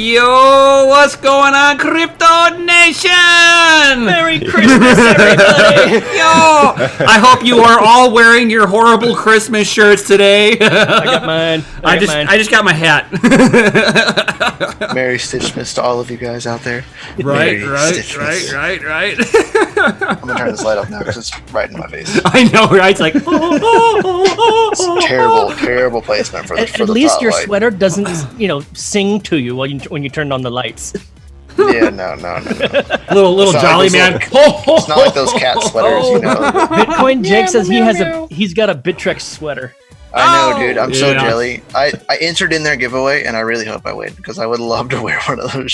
Yo, what's going on, Crypto Nation? Merry Christmas, everybody! Yo, I hope you are all wearing your horrible Christmas shirts today. I got mine. I just got my hat. Merry Stitchmas to all of you guys out there. Right. I'm gonna turn this light off now because it's right in my face. I know, right? It's like It's terrible placement for the At least your light. sweater doesn't, sing to you when you turn on the lights. Yeah, no. little It's not jolly like man. It's not like those cat sweaters, Bitcoin Jake says he's got a Bittrex sweater. I know, dude. I'm so Yeah. jelly. I entered in their giveaway, and I really hope I win because I would love to wear one of those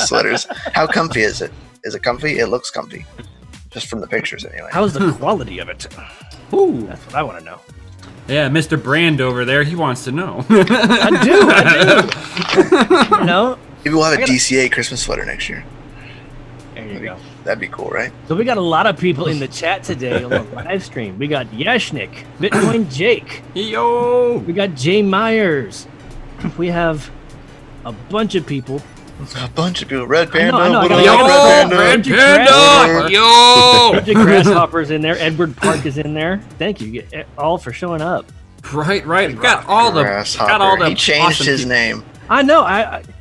sweaters. How comfy is it? Is it comfy? It looks comfy, just from the pictures, anyway. How's the quality of it? Ooh, that's what I want to know. Yeah, Mr. Brand over there, he wants to know. I do. Maybe we'll have a DCA Christmas sweater next year. There you go. That'd be cool, right? So we got a lot of people in the chat today on the live stream. We got Yashnik, Bitcoin Jake. Yo. We got Jay Myers. We have a bunch of people. A bunch of people. Red Panda. I know. What up, Yo, Red Panda? Red Panda. Yo. Bunch of grasshoppers in there. Edward Park is in there. Thank you all for showing up. Right. Got all the He changed awesome his people. name. I know.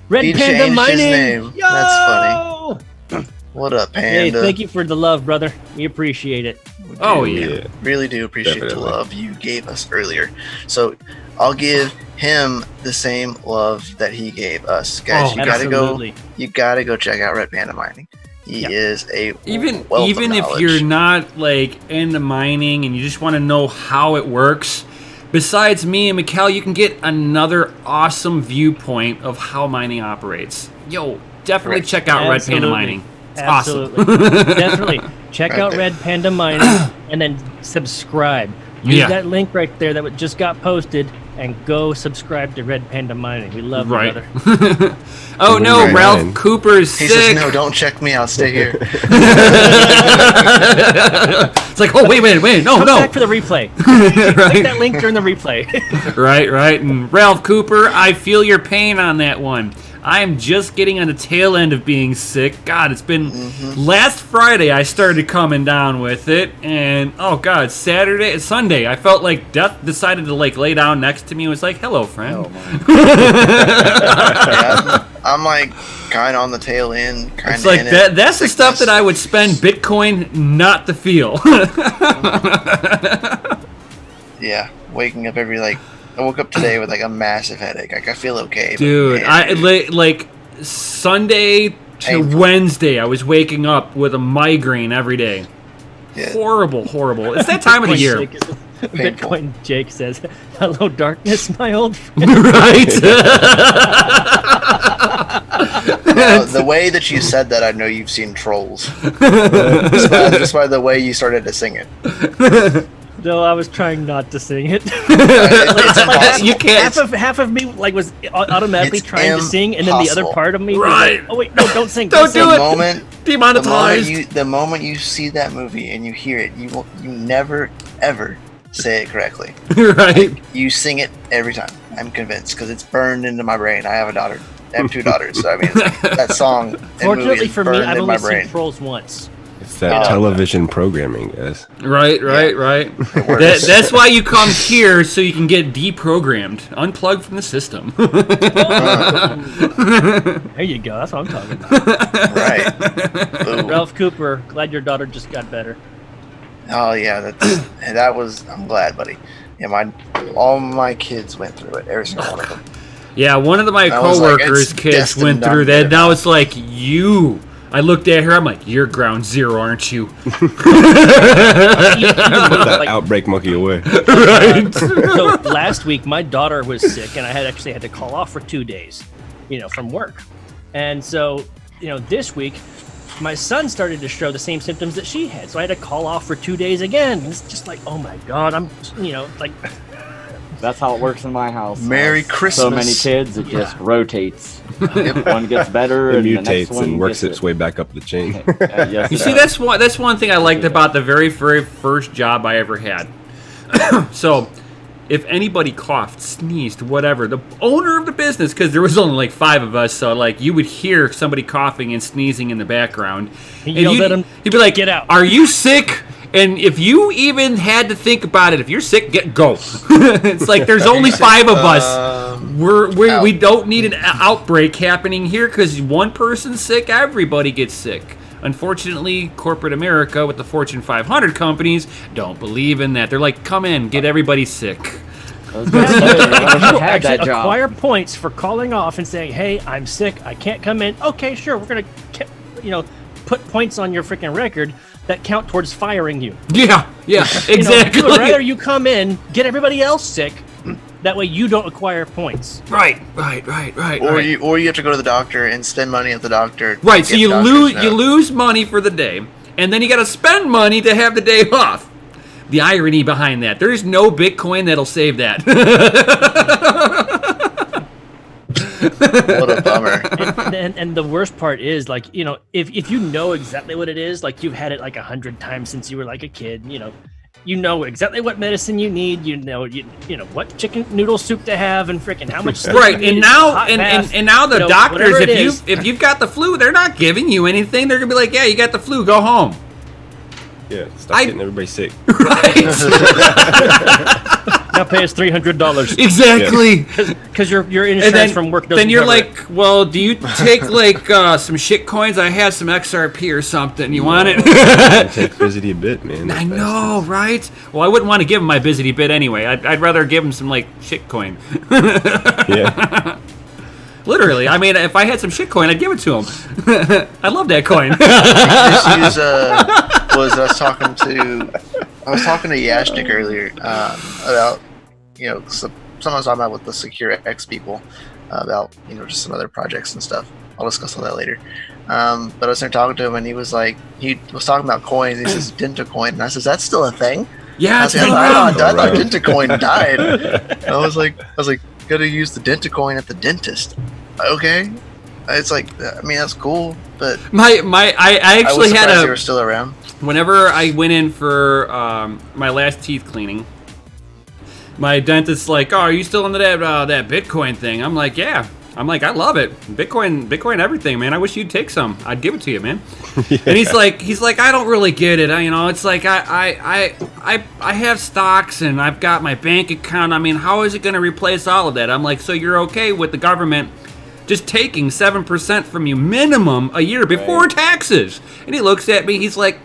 Red He Panda changed Mining. his name. Yo! That's funny. What up, Hey, Panda? thank you for the love, brother. We appreciate it. Oh yeah. Really do appreciate Definitely. the love you gave us earlier. So I'll give him the same love that he gave us, guys. Oh, Absolutely. You gotta go check out Red Panda Mining. He is a Even wealth of if knowledge. you're not like into mining and you just want to know how it works, besides me and Mikkel, you can get another awesome viewpoint of how mining operates. Yo, definitely Right. check out Red Panda Absolutely. Mining. It's Absolutely. awesome. Definitely. Check Right out there. Red Panda Mining and then subscribe. Use Yeah. that link right there that just got posted and go subscribe to Red Panda Mining. We love you, Right. brother. Oh no, Right. Ralph Cooper's He sick. says, "No, don't check me. I'll stay here." It's like, oh wait, no, Come no. back for the replay. Click that link during the replay. Right. And Ralph Cooper, I feel your pain on that one. I am just getting on the tail end of being sick. God, it's been last Friday I started coming down with it, and oh God, Sunday, I felt like death decided to like lay down next to me and was like, "Hello, friend." Yeah, I'm like kind of on the tail end. Kind It's of like that. That's the stuff that I would spend Bitcoin not to feel. Yeah, waking up I woke up today with like a massive headache. Like I feel okay, but Dude, man, like Sunday to Painful. Wednesday, I was waking up with a migraine every day. yeah. Horrible. It's that time of the year, Bitcoin Jake says, "Hello, darkness, my old friend." right? The way that you said that, I know you've seen Trolls. just by the way you started to sing it. No, I was trying not to sing it. It's impossible. You can't. Half of me was automatically It's trying to sing, and then the other impossible. part of me was Right. like, "Oh wait, no, don't sing. Don't sing." do The it. moment Demonetized. the moment you see that movie and you hear it, you never ever say it correctly. Right. You sing it every time. I'm convinced because it's burned into my brain. I have a daughter. I have two daughters, so I mean that song. and movie Fortunately is for me, burned I've in my only seen brain. Trolls once. It's that television programming, guys. Right. works. That's why you come here so you can get deprogrammed, unplugged from the system. There you go. That's what I'm talking about. Right. Ooh. Ralph Cooper, glad your daughter just got better. Oh yeah, that was. I'm glad, buddy. Yeah, all my kids went through it. Every single one of them. Yeah, one of my I was like, coworkers' it's kids destined went I'm through that. gonna And I was like, you. I looked at her. I'm like, you're ground zero, aren't you? Put that outbreak monkey away. Right. So last week, my daughter was sick, and I actually had to call off for 2 days, from work. And so, this week, my son started to show the same symptoms that she had. So I had to call off for 2 days again. It's just like, oh my God, I'm, like. That's how it works in my house. Merry So Christmas. many kids, it just rotates. Yep. One gets better, It and the next mutates one and works gets its way back up the chain. Yes, You it see, does. that's one thing I liked about the very first job I ever had. So, if anybody coughed, sneezed, whatever, the owner of the business, because there was only like 5 of us, so like you would hear somebody coughing and sneezing in the background. He yelled at him, he'd be like, "Get out. Are you sick?" And if you even had to think about it, if you're sick, go. It's like there's only 5 of us. We don't need an outbreak happening here because one person's sick, everybody gets sick. Unfortunately, corporate America with the Fortune 500 companies don't believe in that. They're like, come in, get everybody sick. I was gonna say, I wish I had that job. Acquire points for calling off and saying, "Hey, I'm sick. I can't come in." Okay, sure. We're gonna, put points on your freaking record that count towards firing you. Yeah, exactly. I'd rather you come in, get everybody else sick. That way you don't acquire points. Right. Or you have to go to the doctor and spend money at the doctor. Right, so you lose money for the day, and then you got to spend money to have the day off. The irony behind that. There's no Bitcoin that'll save that. What a bummer. And the worst part is, like, if you know exactly what it is, like you've had it like 100 times since you were like a kid, you know exactly what medicine you need. You know what chicken noodle soup to have and freaking how much sleep right. you And need, now hot bath, and now the doctors, whatever if you've got the flu, they're not giving you anything. They're gonna be like, yeah, you got the flu, go home. Yeah, stop getting everybody sick. Right. Now pay us $300. Exactly. Because your insurance from work doesn't Then you're cover like, it. well, do you take like some shit coins? I have some XRP or something. You want it? Take Busy Bit, man. I know, right? Well, I wouldn't want to give him my Busy Bit anyway. I'd rather give him some like shit coin. Yeah. Literally, I mean, if I had some shit coin, I'd give it to him. I love that coin. I was talking to Yashnik earlier about someone was talking about with the Secure X people about just some other projects and stuff. I'll discuss all that later. But I was there talking to him, and he was talking about coins. He says DentaCoin, and I says, that's still a thing? Yeah, I thought DentaCoin died. I was like, gotta use the DentaCoin at the dentist. Okay, it's like, I mean, that's cool, but I actually had they were still around. Whenever I went in for my last teeth cleaning, my dentist's like, "Oh, are you still into that Bitcoin thing?" I'm like, "Yeah." I'm like, "I love it. Bitcoin, everything, man. I wish you'd take some. I'd give it to you, man." Yeah. And he's like, "I don't really get it. It's like I have stocks and I've got my bank account. I mean, how is it going to replace all of that?" I'm like, "So you're okay with the government just taking 7% from you minimum a year before taxes?" And he looks at me. He's like,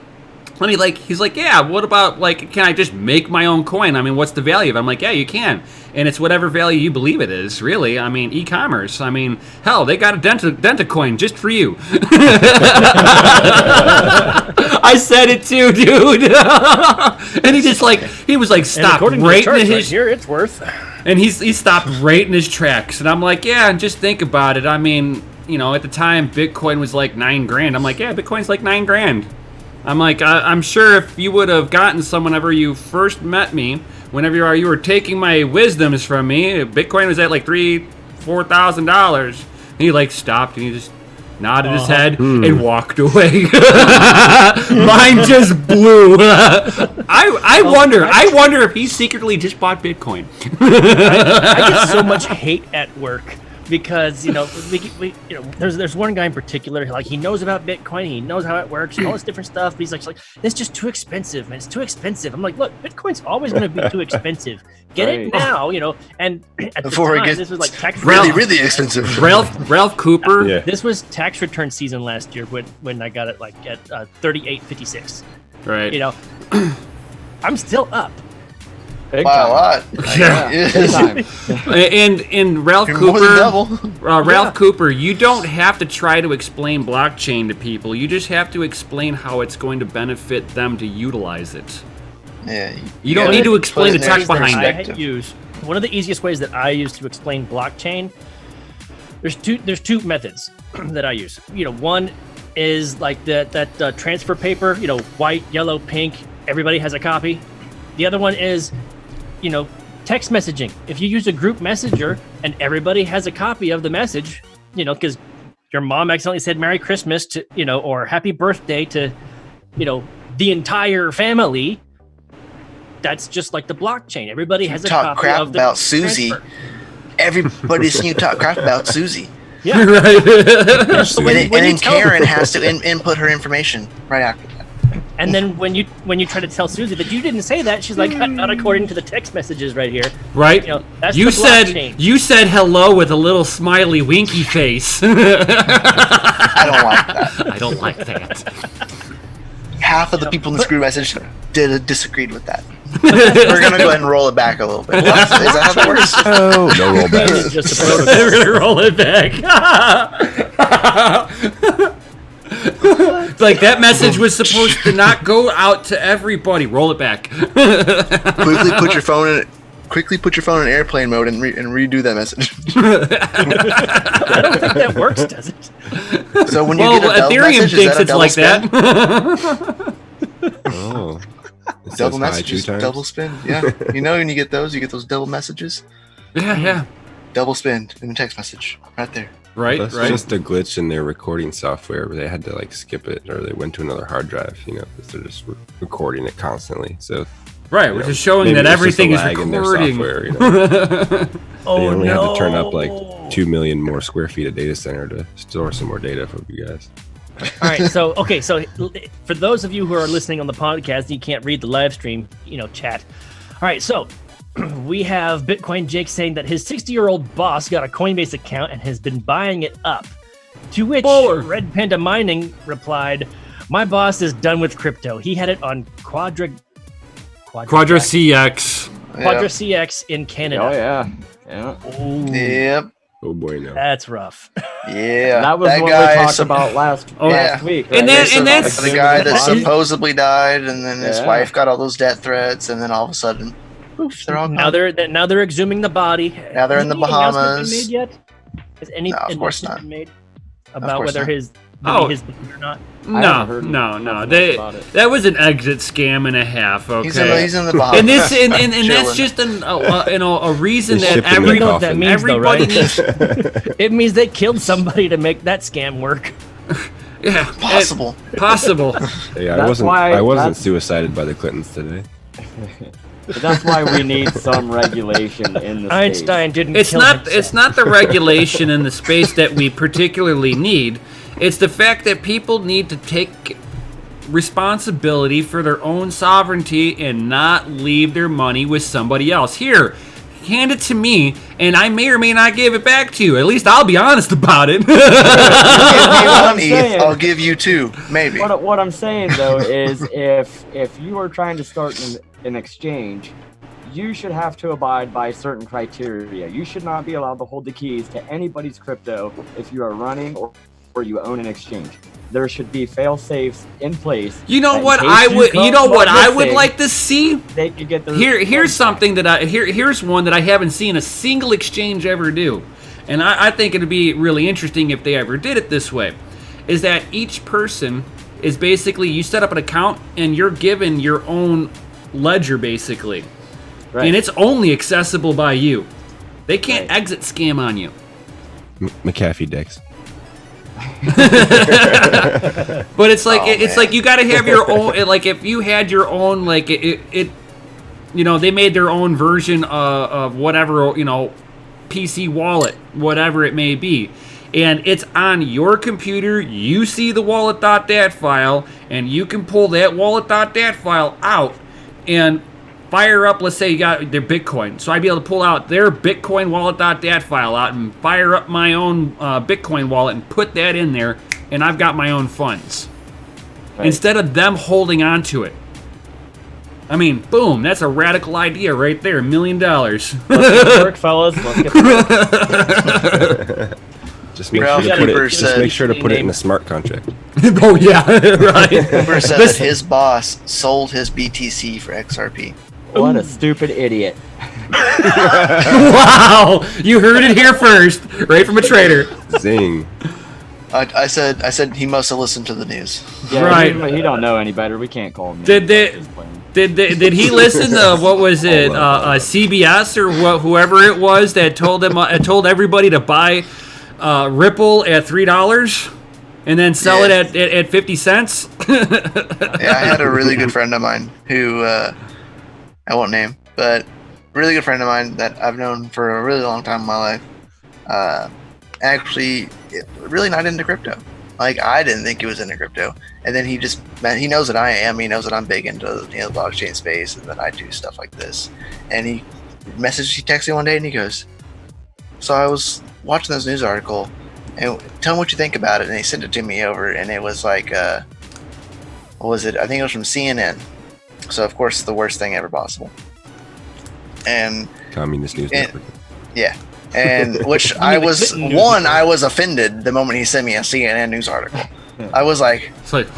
"Yeah, what about, like, can I just make my own coin? I mean, what's the value of it?" I'm like, "Yeah, you can. And it's whatever value you believe it is, really. I mean, e-commerce. I mean, hell, they got a DentaCoin just for you." I said it too, dude. And he was like, "Stop right in his..." Here, it's worth. And he stopped right in his tracks. And I'm like, "Yeah, and just think about it. I mean, at the time, Bitcoin was like $9,000. I'm like, "Yeah, Bitcoin's like $9,000. I'm like, I'm sure if you would have gotten someone whenever you first met me, whenever you were taking my wisdoms from me, Bitcoin was at like $4,000. And he like stopped and he just nodded his head and walked away. Mine just blew. I wonder if he secretly just bought Bitcoin. I get so much hate at work. Because there's one guy in particular, like, he knows about Bitcoin, he knows how it works, and all this different stuff. But he's like, it's just too expensive, man. It's too expensive. I'm like, look, Bitcoin's always going to be too expensive. Get it now, And at before the time, it gets this was like tax really expensive. Ralph Cooper. Yeah. This was tax return season last year when I got it like at 38.56. Right. I'm still up. Big By time. a lot. Big time. And Ralph You're more than Cooper, double. Ralph Cooper, you don't have to try to explain blockchain to people. You just have to explain how it's going to benefit them to utilize it. Yeah. You don't need to explain the tech behind it. One of the easiest ways that I use to explain blockchain, there's two methods that I use. One is like that transfer paper, white, yellow, pink, everybody has a copy. The other one is text messaging. If you use a group messenger and everybody has a copy of the message, because your mom accidentally said Merry Christmas to, or Happy Birthday to, the entire family, that's just like the blockchain. Everybody has a talk copy crap of the about Susie. transfer. Everybody's seen you talk crap about Susie. Yeah. Right. So And when you then tell- Karen has to input her information right after that. And then when you try to tell Susie that you didn't say that, she's like, not according to the text messages right here. Right. You know, that's you the said blockchain. you said hello with a little smiley winky face. I don't like that. I don't like that. Half of the people in this group message disagreed with that. We're gonna go ahead and roll it back a little bit. Is that how that works? Oh, no rollback. It's just a protocol. We're gonna roll it back. It's like that message was supposed to not go out to everybody. Roll it back. Quickly put your phone in airplane mode and redo that message. I don't think that works, does it? So when you Well, get a double Ethereum message, thinks is that a it's double like spin? Oh. It says Double hi messages, 2 times. double spin. Yeah, you know when you get those double messages. Yeah. Double spin in a text message right there. Right. That's Right. just a glitch in their recording software where they had to like skip it or they went to another hard drive, because they're just recording it constantly. So Right. Which is showing maybe that there's just a everything is lag in their recording. software, Oh, they only no. had to turn up like 2 million more square feet of data center to store some more data for you guys. All right, so for those of you who are listening on the podcast, and you can't read the live stream, chat. All right, so we have Bitcoin Jake saying that his 60-year-old boss got a Coinbase account and has been buying it up. To which Baller. Red Panda Mining replied, "My boss is done with crypto. He had it on Quadra CX. Quadra CX in Canada." Oh yeah. Ooh, Yep. Oh boy, no. that's rough. Yeah. That was what we talked about last week. And right? that's- the guy that supposedly died, and then his Yeah. wife got all those death threats, and then all of a sudden, poof, they're all Now gone. they're exhuming the body. Now they're in the Has any announcement Bahamas. been made yet? Has any No, of course announcement not. been made about course whether not. his Oh. his or not? I haven't heard No. nothing about it. That was an exit scam and a half. Okay. He's in the Bahamas. and this and that's Chilling. just a reason They that shipped him You in know a what that coffin. means, though, everybody right? needs. It means they killed somebody to make that scam work. Yeah, Possible. possible. Yeah, That's I why- wasn't that's- suicided by the Clintons today. But that's why we need some regulation in the Einstein didn't. It's kill not. himself. It's not the regulation in the space that we particularly need. It's the fact that people need to take responsibility for their own sovereignty and not leave their money with somebody else. Here, hand it to me, and I may or may not give it back to you. At least I'll be honest about it. Give me one saying. ETH, I'll give you 2, maybe. What I'm saying though is if you are trying to start an exchange, you should have to abide by certain criteria. You should not be allowed to hold the keys to anybody's crypto if you are running or you own an exchange. There should be fail safes in place. You know that in what case I would. come You know what up I would missing, like to see. They could get their Here's something that here's one that I haven't seen a single exchange ever do, and I think it'd be really interesting if they ever did it this way. Is that each person is basically you set up an account and you're given your own ledger basically, Right. and it's only accessible by you. They can't Right. exit scam on you. McAfee Dex. But it's like Oh, it's man. like you got to have your own. Like if you had your own, like it they made their own version of whatever PC wallet, whatever it may be, and it's on your computer. You see the wallet.dat file, and you can pull that wallet.dat file out and fire up. Let's say you got their Bitcoin, so I'd be able to pull out their Bitcoin wallet.dat file out and fire up my own Bitcoin wallet and put that in there, and I've got my own funds Right. instead of them holding on to it. I mean, boom, that's a radical idea right there. $1 million. Let's get to work, fellas. Let's get to work. Just make Ralph sure to put Cooper it. Just said- make sure to put it in a smart contract. Oh, yeah, right. Cooper said that his boss sold his BTC for XRP. What a stupid idiot. Wow, you heard it here first, right from a trader. Zing. I said he must have listened to the news. Yeah, Right. He don't know any better. We can't call him. Did did he listen to what was it, CBS or whoever it was that told him told everybody to buy Ripple at $3 and then sell Yeah. it at 50 cents? Yeah, I had a really good friend of mine who I won't name, but really good friend of mine that I've known for a really long time in my life. Actually, really not into crypto. Like, I didn't think he was into crypto, and then he knows that I am. He knows that I'm big into the blockchain space, and that I do stuff like this. And he texted me one day, and he goes, "So I was watching this news article, and tell me what you think about it." And he sent it to me over, and it was like, what was it? I think it was from CNN. So of course, the worst thing ever possible. And Communist News Network. Yeah. And which I was offended the moment he sent me a CNN news article. I was like, what?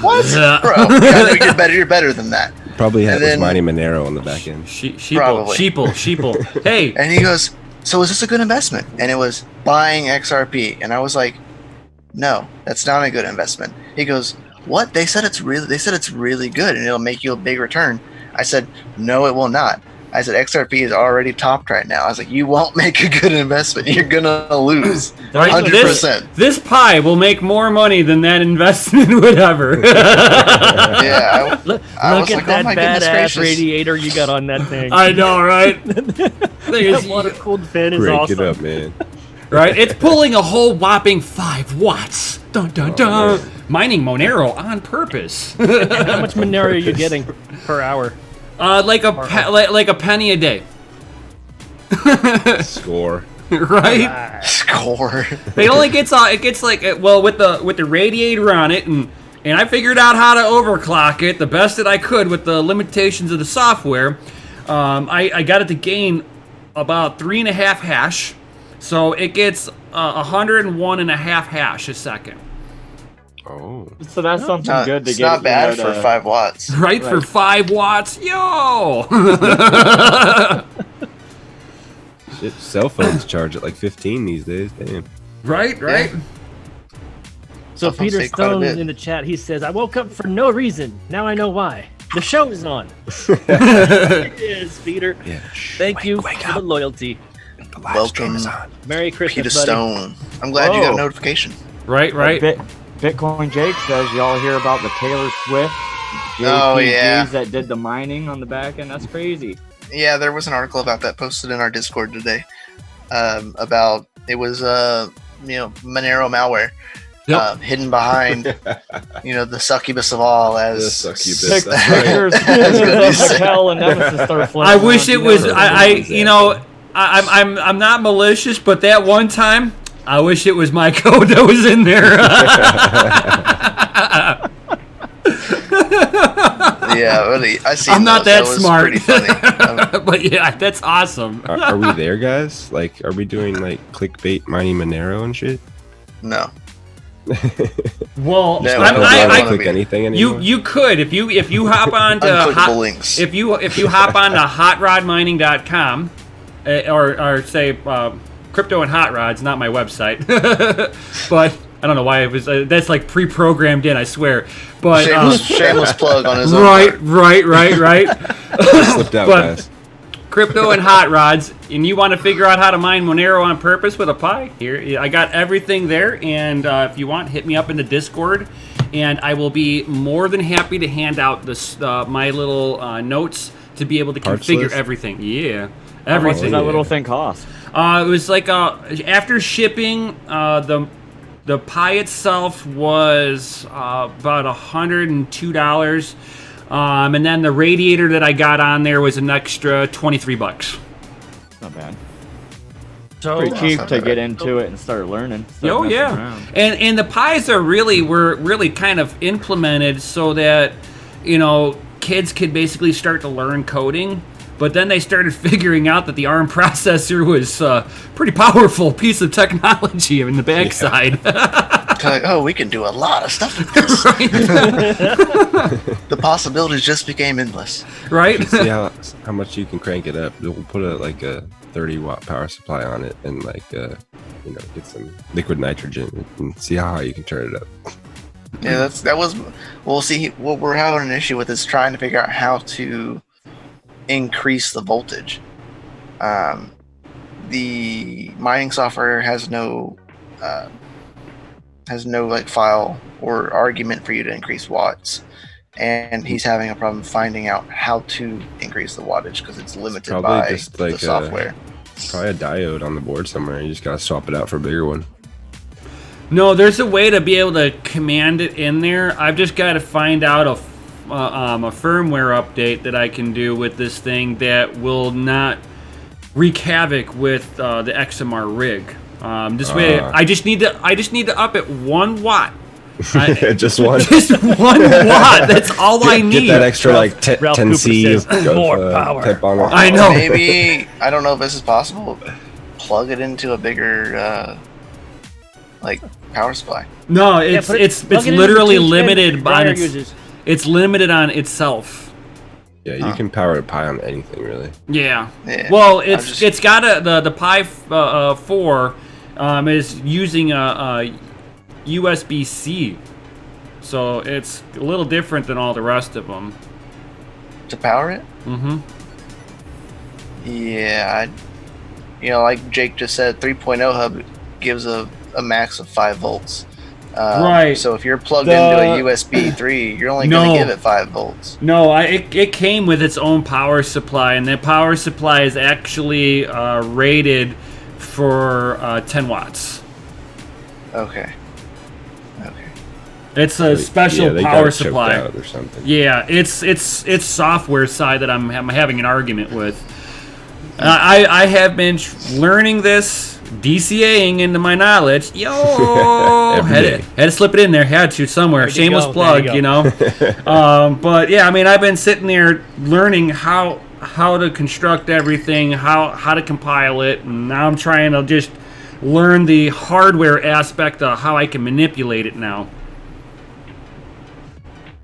Bro, you're better than that. Probably had was mining Monero on the back end. Sheeple. Hey. And he goes, so is this a good investment? And it was buying XRP. And I was like, no, that's not a good investment. He goes, what? They said it's really good and it'll make you a big return. I said, no, it will not. I said, XRP is already topped right now. I was like, you won't make a good investment. You're going to lose. 100%. This pie will make more money than that investment would ever. Yeah. Look at that badass radiator you got on that thing. I know, right? That water-cooled fan is awesome. Crank it up, man. Right? It's pulling a whole whopping 5 watts. Dun, dun, dun. Mining Monero on purpose. And how much Monero are you getting per hour? Like a penny a day. Score. Right? Score. It only gets like, well, with the radiator on it, and I figured out how to overclock it the best that I could with the limitations of the software. I got it to gain about 3.5 hash, so it gets 101.5 hash a second. Oh. So that's something good to it's get. It's not bad for 5 watts. Right, for 5 watts. Yo! Shit, cell phones charge at like 15 these days. Damn. Right? Yeah. So Peter Stone in the chat, he says, I woke up for no reason. Now I know why. The show is on. It is, Peter. Yeah. Thank you for the loyalty. The live stream is on. Merry Christmas, Peter buddy. Stone. I'm glad you got a notification. Right. Bitcoin Jake says, y'all hear about the Taylor Swift JPGs that did the mining on the back end? That's crazy. Yeah, there was an article about that posted in our Discord today. About it was Monero malware. Yep. Hidden behind, the succubus of all, as The succubus. Pictures of Raquel and Nemesis start flying. I wish it was. I'm not malicious, but that one time, I wish it was my code that was in there. Yeah, really. I see. I'm not that smart. Pretty funny. But yeah, that's awesome. Are we there, guys? Like, are we doing like clickbait mining Monero and shit? No. Well, No, I don't click anything anymore. you could if you hop on to Unclickable links. if you hop on to hotrodmining.com or say Crypto and Hot Rods, not my website, but I don't know why it was. That's like pre-programmed in, I swear. But shameless plug on his own. Right. Slipped out, But- guys. Crypto and Hot Rods, and you want to figure out how to mine Monero on purpose with a Pi? Here, I got everything there, and if you want, hit me up in the Discord, and I will be more than happy to hand out this my little notes to be able to Parts configure list? everything. Yeah, How much does everything. that little thing cost? It was like after shipping, the Pi itself was about $102. And then the radiator that I got on there was an extra $23. Not bad. So, Pretty cheap to get into it and start learning. Oh yeah, and the Pis were really kind of implemented so that kids could basically start to learn coding. But then they started figuring out that the ARM processor was a pretty powerful piece of technology in the backside. Like, oh, we can do a lot of stuff with this. The possibilities just became endless. Right? See how much you can crank it up. We'll put a 30-watt power supply on it and get some liquid nitrogen and see how high you can turn it up. Yeah, we'll see. What we're having an issue with is trying to figure out how to increase the voltage. The mining software has no file or argument for you to increase watts. and he's having a problem finding out how to increase the wattage because it's limited probably by just like the software. Probably a diode on the board somewhere. You just gotta swap it out for a bigger one. No, there's a way to be able to command it in there. I've just got to find out a firmware update that I can do with this thing that will not wreak havoc with the XMR rig. This way, I just need to up it 1 watt. Just one. Just 1 watt. That's all I need. Get that extra like 10C says, more power. tip on it. I know. Maybe I don't know if this is possible. Plug it into a bigger like power supply. No, it's literally limited on it's limited on itself. Yeah, you can power a Pi on anything really. Yeah. Yeah. Well, it's got the Pi 4 is using a USB-C, so it's a little different than all the rest of them. To power it? Mm-hmm. Yeah, like Jake just said, 3.0 hub gives a max of 5 volts. Right. So if you're plugged into a USB 3, you're only going to give it 5 volts. No, it came with its own power supply, and that power supply is actually rated for 10 watts. Okay. It's a special they power got it choked supply. out or something. Yeah, it's software side that I'm having an argument with. I have been learning this, DCAing into my knowledge. Yo, had to slip it in there. Had to somewhere. Shameless plug, you know. But yeah, I mean, I've been sitting there learning how to construct everything, how to compile it, and now I'm trying to just learn the hardware aspect of how I can manipulate it now.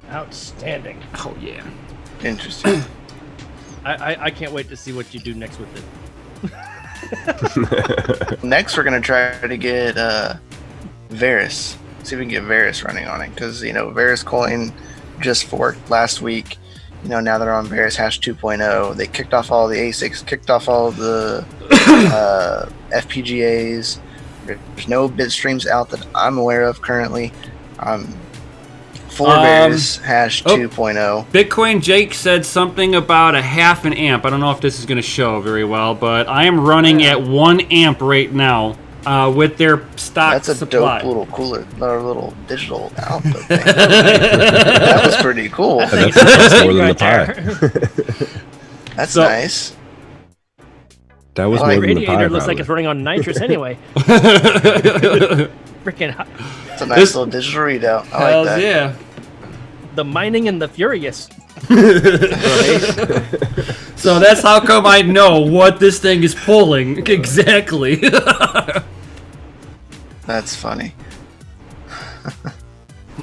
Outstanding. Oh yeah. Interesting. I can't wait to see what you do next with it. Next, we're going to try to get Varus. See if we can get Varus running on it. Because, Varus coin just forked last week. Now they're on Varus hash 2.0. They kicked off all the ASICs, kicked off all the FPGAs. There's no bit streams out that I'm aware of currently. For Varus hash 2.0. Bitcoin Jake said something about a 0.5 amp. I don't know if this is going to show very well, but I am running at 1 amp right now with their stock supply. That's a dope little cooler, little digital output thing. That was pretty cool. That's more than the Pi. That's nice. That was more than the Pi. Radiator looks like it's running on nitrous anyway. Freaking hot. It's a nice little digital readout. I like that. Yeah. The mining and the furious. So that's how come I know what this thing is pulling exactly. That's funny.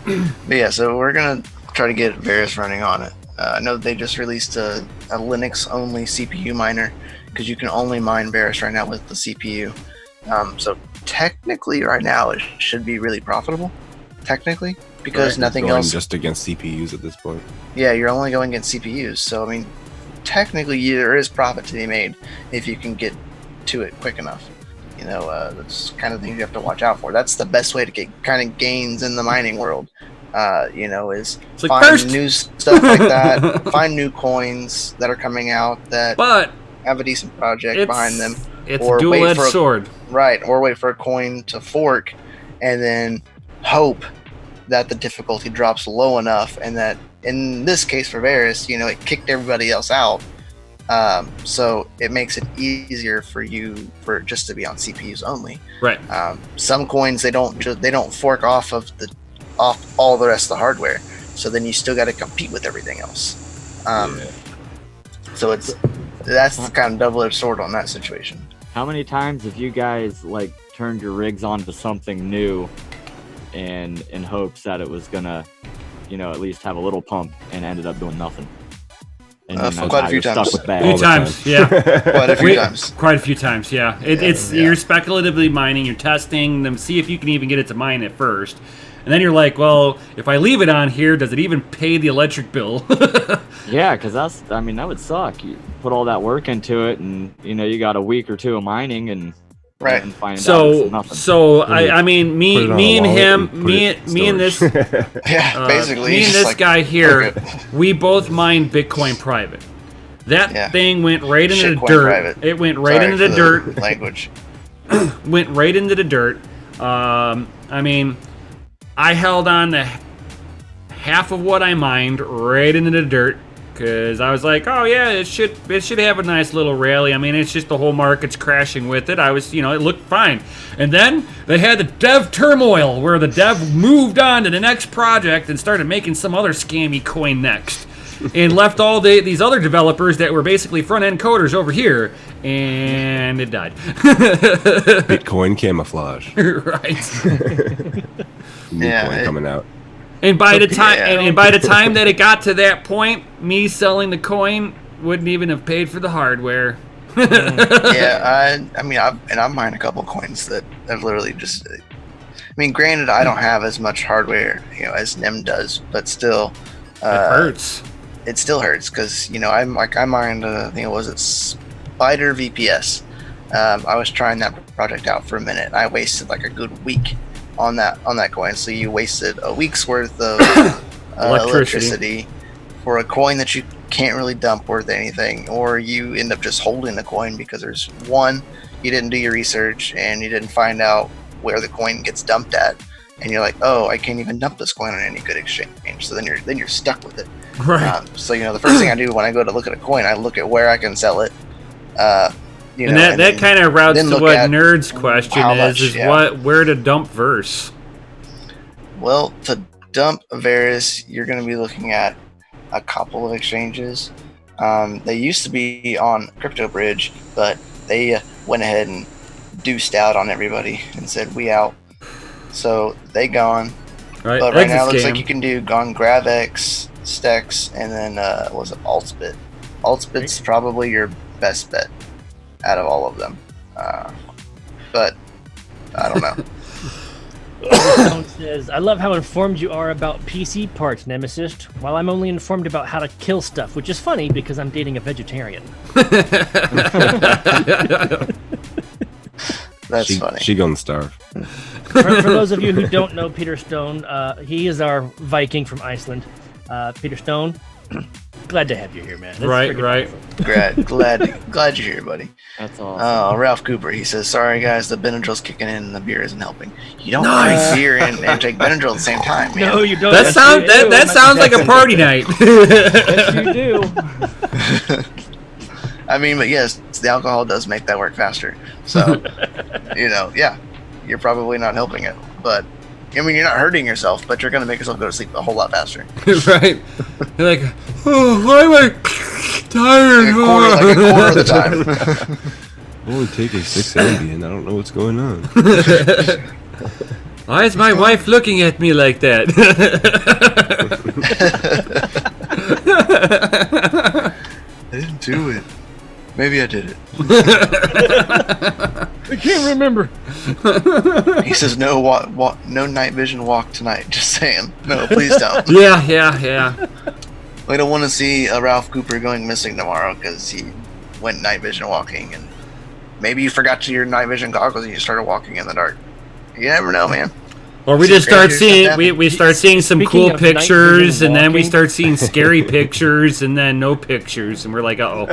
But yeah, so we're gonna try to get Varus running on it. I know they just released a Linux-only CPU miner because you can only mine Varus right now with the CPU. So technically, right now it should be really profitable. Technically, because nothing else. Just against CPUs at this point. Yeah, you're only going against CPUs. So I mean, technically, there is profit to be made if you can get to it quick enough. That's kind of the thing you have to watch out for. That's the best way to get kind of gains in the mining world. Is find new stuff like that. Find new coins that are coming out that have a decent project behind them. It's a dual-edged sword. Right, or wait for a coin to fork and then hope that the difficulty drops low enough and that, in this case for Varus, it kicked everybody else out. So it makes it easier for you just to be on CPUs only. Right. Some coins, they don't fork off all the rest of the hardware. So then you still got to compete with everything else. So that's the kind of double-edged sword on that situation. How many times have you guys turned your rigs onto something new and in hopes that it was gonna, at least have a little pump and ended up doing nothing? And quite a few times. Stuck with a few times, yeah. Quite a few times. Quite a few times, yeah. You're speculatively mining, you're testing them, see if you can even get it to mine at first. And then you're like, well, if I leave it on here, does it even pay the electric bill? Yeah, because that would suck. You put all that work into it, and you got a week or two of mining, and Right. and find out it's So, nothing. I mean, Put me it on and a wallet him, and put it in me and this, storage. Yeah, basically. me he's and just this like, guy here, okay. we both mined Bitcoin private. That Yeah. thing went right into the Shitcoin dirt. private. It went right Sorry into the for dirt. Language. Went right into the dirt. I mean, I held on to half of what I mined right into the dirt because I was like, oh yeah, it should have a nice little rally. I mean, it's just the whole market's crashing with it. I was, it looked fine. And then they had the dev turmoil where the dev moved on to the next project and started making some other scammy coin next. And left all these other developers that were basically front-end coders over here, and it died. Bitcoin camouflage. Right. New Yeah, coin coming out. And by the time yeah. and by the time that it got to that point, me selling the coin wouldn't even have paid for the hardware. Yeah, I mean, I've mined a couple coins that have literally just. I mean, granted, I don't have as much hardware, as NIM does, but still, It hurts. it still hurts because I mined I think it was Spider VPS. I was trying that project out for a minute. I wasted like a good week on that coin. So you wasted a week's worth of electricity for a coin that you can't really dump worth anything, or you end up just holding the coin because there's one, you didn't do your research and you didn't find out where the coin gets dumped at, and you're like, oh, I can't even dump this coin on any good exchange. So then you're stuck with it. Right. So the first thing I do when I go to look at a coin, I look at where I can sell it. And that kind of routes then to look what at Nerd's question how is: much, yeah. where to dump verse. Well, to dump Varus, you're going to be looking at a couple of exchanges. They used to be on CryptoBridge, but they went ahead and deuced out on everybody and said, we out. So they gone. Right. But right Exit now it looks scam. like you can do Gone GravX, Stex, and then was it Altspit? Altspit's probably your best bet out of all of them. But I don't know. Stone says, I love how informed you are about PC parts, Nemesis, while I'm only informed about how to kill stuff, which is funny because I'm dating a vegetarian. That's funny. She gonna starve. For those of you who don't know Peter Stone, he is our Viking from Iceland. Peter Stone, glad to have you here, man. This is Right, freaking right. awesome. Glad you're here, buddy. That's awesome. Ralph Cooper, he says, sorry guys, the Benadryl's kicking in and the beer isn't helping. You don't Nice. drink beer and take Benadryl at the same time, man. No, you don't. That sounds like a party night. Yes, you do. I mean, but yes, the alcohol does make that work faster. So, yeah, you're probably not helping it. But, I mean, you're not hurting yourself, but you're going to make yourself go to sleep a whole lot faster. Right. You're like, oh, why am I tired? Like a quarter of the time. I'm only taking 6 Ambien. I don't know what's going on. Why is my wife looking at me like that? I didn't do it. Maybe I did it. I can't remember. He says, no night vision walk tonight. Just saying. No, please don't. Yeah. We don't want to see Ralph Cooper going missing tomorrow because he went night vision walking, and maybe you forgot your night vision goggles and you started walking in the dark. You never know, man. Or we just start seeing we start seeing some Speaking cool of night pictures, vision and then we walking. start seeing scary pictures, and then no pictures, and we're like, uh-oh.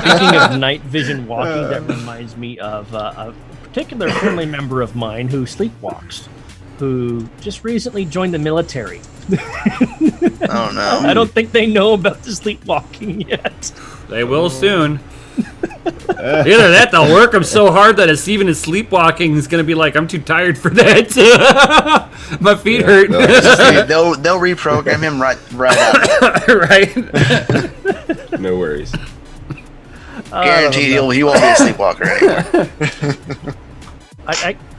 Speaking of night vision walking, that reminds me of a particular family member of mine who sleepwalks, who just recently joined the military. Oh, no. I don't think they know about the sleepwalking yet. They will soon. Either that, they'll work them so hard that it's even sleepwalking is going to be like, I'm too tired for that. My feet hurt. They'll reprogram him right out. Right? No worries. Guaranteed he won't be a sleepwalker anymore.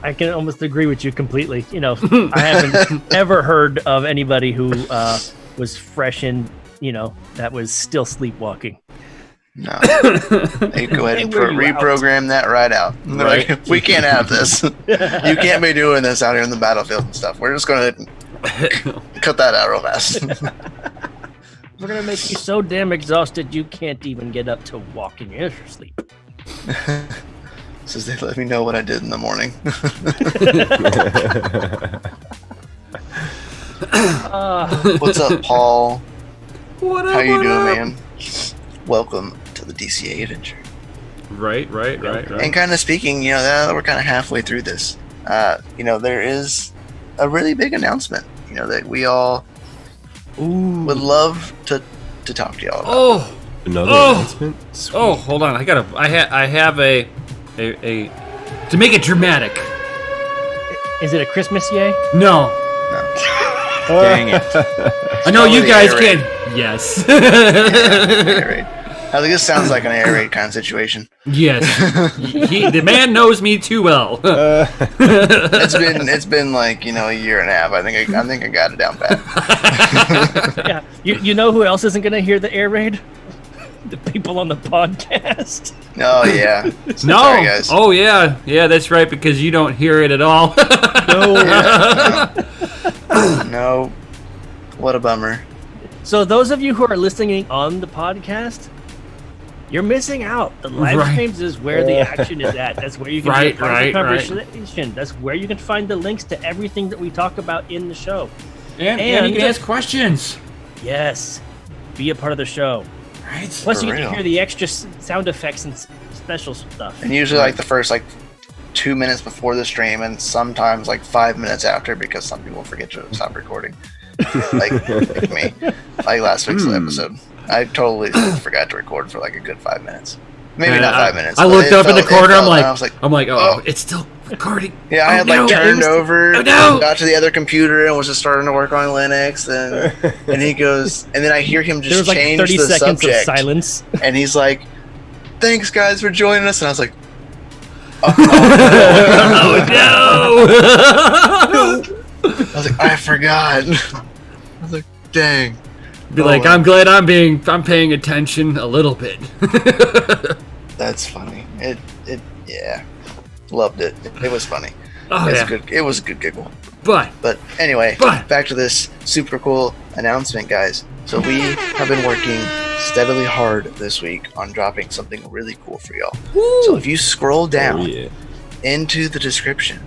I can almost agree with you completely. I haven't ever heard of anybody who was fresh in, that was still sleepwalking. No. Hey, go ahead and reprogram that right out. Right. Like, we can't have this. You can't be doing this out here in the battlefield and stuff. We're just going to cut that out real fast. We're going to make you so damn exhausted you can't even get up to walk in your sleep. Says they let me know what I did in the morning. What's up, Paul? What up? How you what doing, up? man? Welcome to the DCA adventure. Right. And kind of speaking, now that we're kind of halfway through this, there is a really big announcement, that we all would love to talk to y'all about. Oh, Another announcement? Sweet. oh, hold on. I have a to make it dramatic. Is it a Christmas yay? No. Dang it. I know you the guys air can. raid. Yes. Air raid. I think this sounds like an air raid kind of situation. Yes. The man knows me too well. It's been like a year and a half. I think I got it down pat. Yeah. You know who else isn't going to hear the air raid? The people on the podcast. Oh yeah. No. Sorry, guys. Oh yeah. Yeah, that's right, because you don't hear it at all. No. What a bummer. So those of you who are listening on the podcast, you're missing out. The live Right. streams is where the action is at. That's where you can be a part of the Right. conversation. That's where you can find the links to everything that we talk about in the show. and you can ask questions. Yes, be a part of the show. Right. Plus, For you get real. to hear the extra sound effects and special stuff. And usually like the first 2 minutes before the stream, and sometimes 5 minutes after, because some people forget to stop recording. like me. Like last week's episode. I totally forgot to record for a good 5 minutes. Maybe And not 5 minutes. I but looked it up in the felt- it corner. felt- I'm and I was like, oh, oh. it's still recording. Yeah, I Oh, had no. turned over, Oh, no. got to the other computer, and was just starting to work on Linux. And he goes, and then I hear him There was just change 30 the seconds subject, of silence. and he's like, "Thanks, guys, for joining us." And I was like, Oh no! I was like, I forgot. I was like, dang. Be like, well. I'm glad I'm paying attention a little bit. That's funny. Yeah, loved it. It was funny. Oh It was yeah. good. It was a good giggle. But But anyway, But- back to this super cool announcement, guys. So we have been working steadily hard this week on dropping something really cool for y'all. So if you scroll down Oh, yeah. into the description,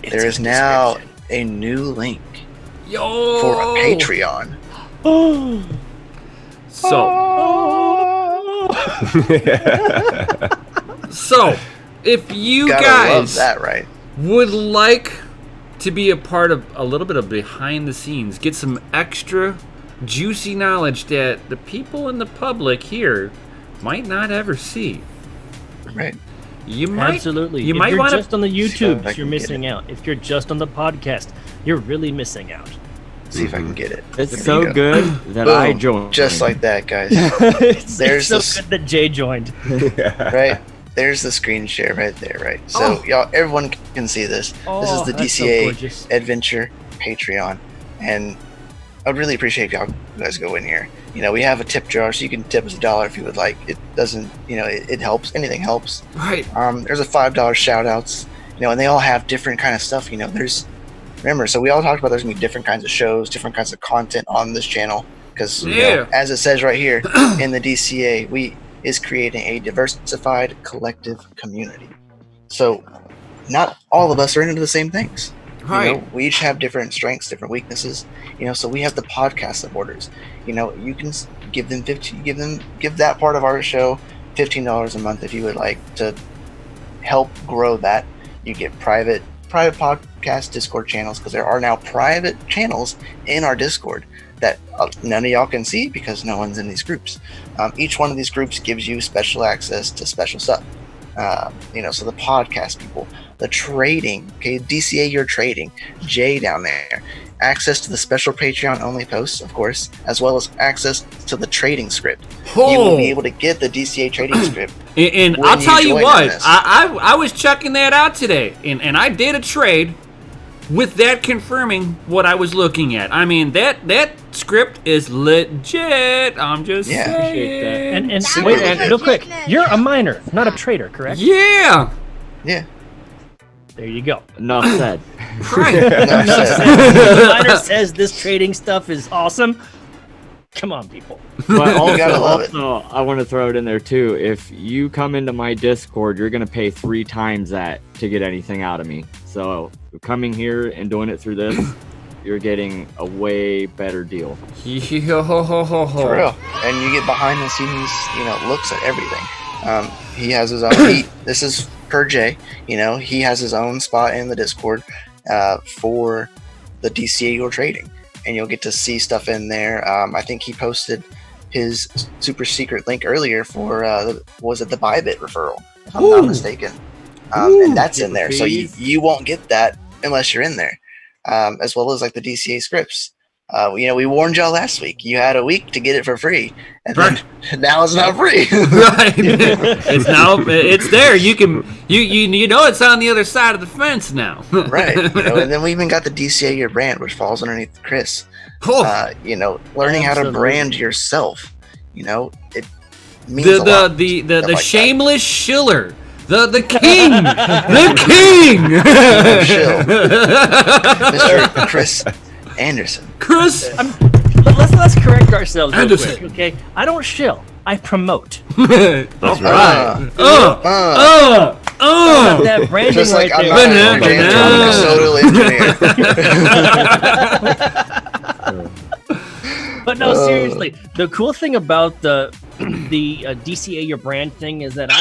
It's there is in now description. a new link yo, for a Patreon. So if you Gotta love guys that, right? would like to be a part of a little bit of behind the scenes, get some extra juicy knowledge that the people in the public here might not ever see, Right. you might Absolutely. you if might you're want just to on the See if I YouTube, can you're get missing it. out. If you're just on the podcast, you're really missing out. See if I can get it. It's There so you go. good that Boom. I joined. Just like that, guys. it's There's so this- good that Jay joined. Right? There's the screen share right there, right? So Oh. y'all, everyone can see this. This Oh, is the that's so DCA gorgeous. Adventure Patreon, and I'd really appreciate if y'all guys go in here. We have a tip jar, so you can tip us $1 if you would like. It doesn't, it helps. Anything helps. right. There's a $5 shout outs, and they all have different kind of stuff. Remember, so we all talked about there's gonna be different kinds of shows, different kinds of content on this channel, because Yeah. as it says right here in the DCA, is creating a diversified collective community. So not all of us are into the same things. Right. We each have different strengths, different weaknesses. So we have the podcast supporters. You can give them give that part of our show $15 a month if you would like to help grow that. You get private podcast Discord channels, because there are now private channels in our Discord that none of y'all can see because no one's in these groups. Each one of these groups gives you special access to special stuff. So the podcast people, the trading, okay, DCA Your Trading, Jay down there, access to the special Patreon only posts, of course, as well as access to the trading script. You will be able to get the DCA trading script. And when I'll tell you join what, in this. I was checking that out today, and I did a trade with that confirming what I was looking at. I mean, that script is legit. I'm just Yeah. saying. Appreciate that. And Super wait, legit. and real quick, you're a miner, not a trader, correct? Yeah, Yeah. There you go. Enough said. right. Enough said. The miner says this trading stuff is awesome. Come on, people. But gotta love it. also, I want to throw it in there too. If you come into my Discord, you're gonna pay 3 times that to get anything out of me. So coming here and doing it through this, you're getting a way better deal. For real. And you get behind the scenes, looks at everything. He has his own. This is per Jay. He has his own spot in the Discord for the DCA you're trading, and you'll get to see stuff in there. I think he posted his super secret link earlier for was it the Bybit referral? If I'm not mistaken. And that's in there, so you won't get that unless you're in there. As well as like the DCA scripts. We warned y'all last week. You had a week to get it for free, and then now it's not free. Right. It's there. You can it's on the other side of the fence now. Right. And then we even got the DCA your brand, which falls underneath Chris. Learning how to brand yourself. It means a lot. The shameless shiller. The king! The king! Mr. Chris Anderson. Chris! Let's correct ourselves real quick, okay? I don't shill. I promote. That's right. That branding Just like right I'm there. not a engineer. But no, seriously, the cool thing about the DCA your brand thing is that I'm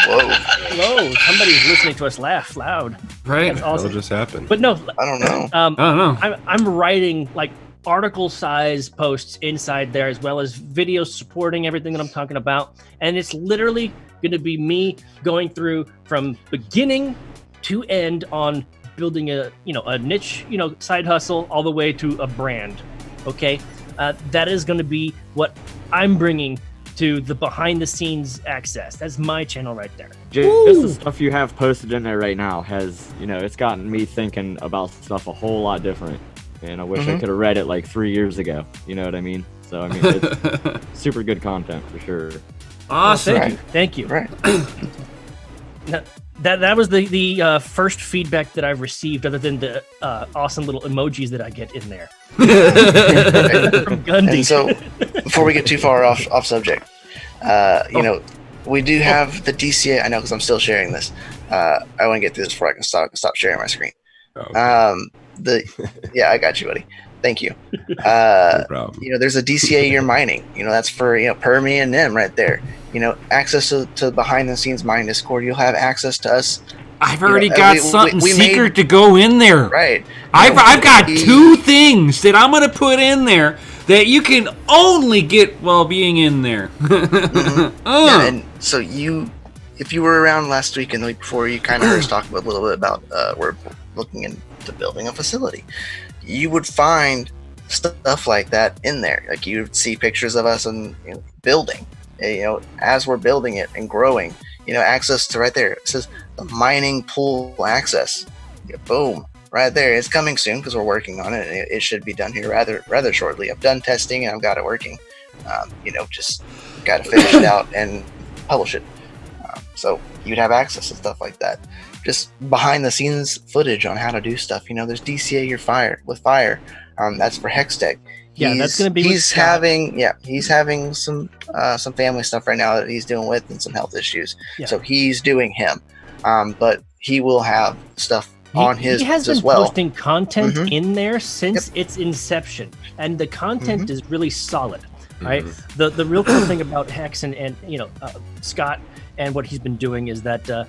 Whoa, somebody's listening to us laugh loud. Right. That's awesome. What just happened? But no, I don't know. I don't know. I'm writing like article size posts inside there, as well as videos supporting everything that I'm talking about, and it's literally going to be me going through from beginning to end on building a niche side hustle all the way to a brand. Okay, that is going to be what I'm bringing to the behind the scenes access. That's my channel right there. Just the stuff you have posted in there right now has, it's gotten me thinking about stuff a whole lot different. And I wish I could have read it like 3 years ago. You know what I mean? So, it's super good content for sure. Awesome. Well, thank you. Right. Now, that was the first feedback that I've received, other than the awesome little emojis that I get in there. From Gundy. And so, before we get too far off subject, we do have the DCA. I know, because I'm still sharing this. I want to get through this before I can stop sharing my screen. Oh, Yeah, I got you, buddy. Thank you. no problem. There's a DCA you're mining. That's for per me and them right there. Access to behind the scenes mine Discord. You'll have access to us. I've already got something we secret to go in there. Right. I've got 2 things that I'm gonna put in there that you can only get while being in there. Yeah, and so if you were around last week and the week before, you kind of heard us talk a little bit about we're looking into building a facility. You would find stuff like that in there. Like you would see pictures of us and building. As we're building it and growing. Access to right there. It says the mining pool access. Boom, right there. It's coming soon because we're working on it. It should be done here rather shortly. I've done testing and I've got it working. Just got to finish it out and publish it. So you'd have access to stuff like that. Just behind the scenes footage on how to do stuff. There's DCA your fire. That's for Hextech. Yeah, that's going to be. He's having some family stuff right now that he's dealing with and some health issues. Yeah. So he's doing him, but he will have stuff on his He has as been well. posting content in there since its inception, and the content is really solid. Right. The real cool thing about Hex and Scott and what he's been doing is that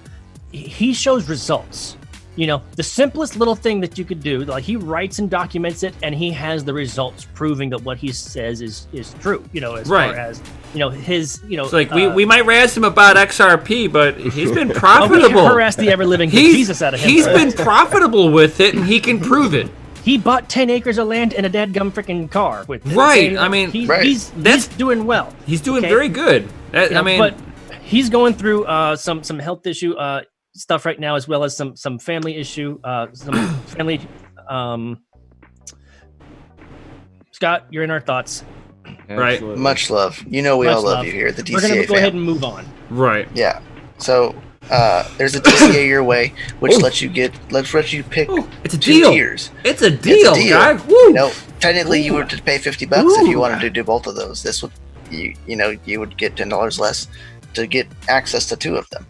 he shows results. The simplest little thing that you could do, like he writes and documents it, and he has the results proving that what he says is true. As far as his it's like we might razz him about XRP, but he's been profitable. We harass the ever living Jesus out of him. He's been profitable with it, and he can prove it. He bought 10 acres of land and a dadgum freaking car with it. Right. Okay? I mean, he's doing well. He's doing very good. But he's going through some health issue stuff right now, as well as some family issue, some family. Scott, you're in our thoughts. Right. Absolutely. Much love. We all love you here at the DCA. We're gonna go fam. ahead and move on. Right. Yeah. So there's a DCA your way, which lets you pick it's a 2 deal. tiers. It's a deal, guys. Woo. technically you were to pay $50 if you wanted to do both of those. This would you would get $10 less to get access to 2 of them.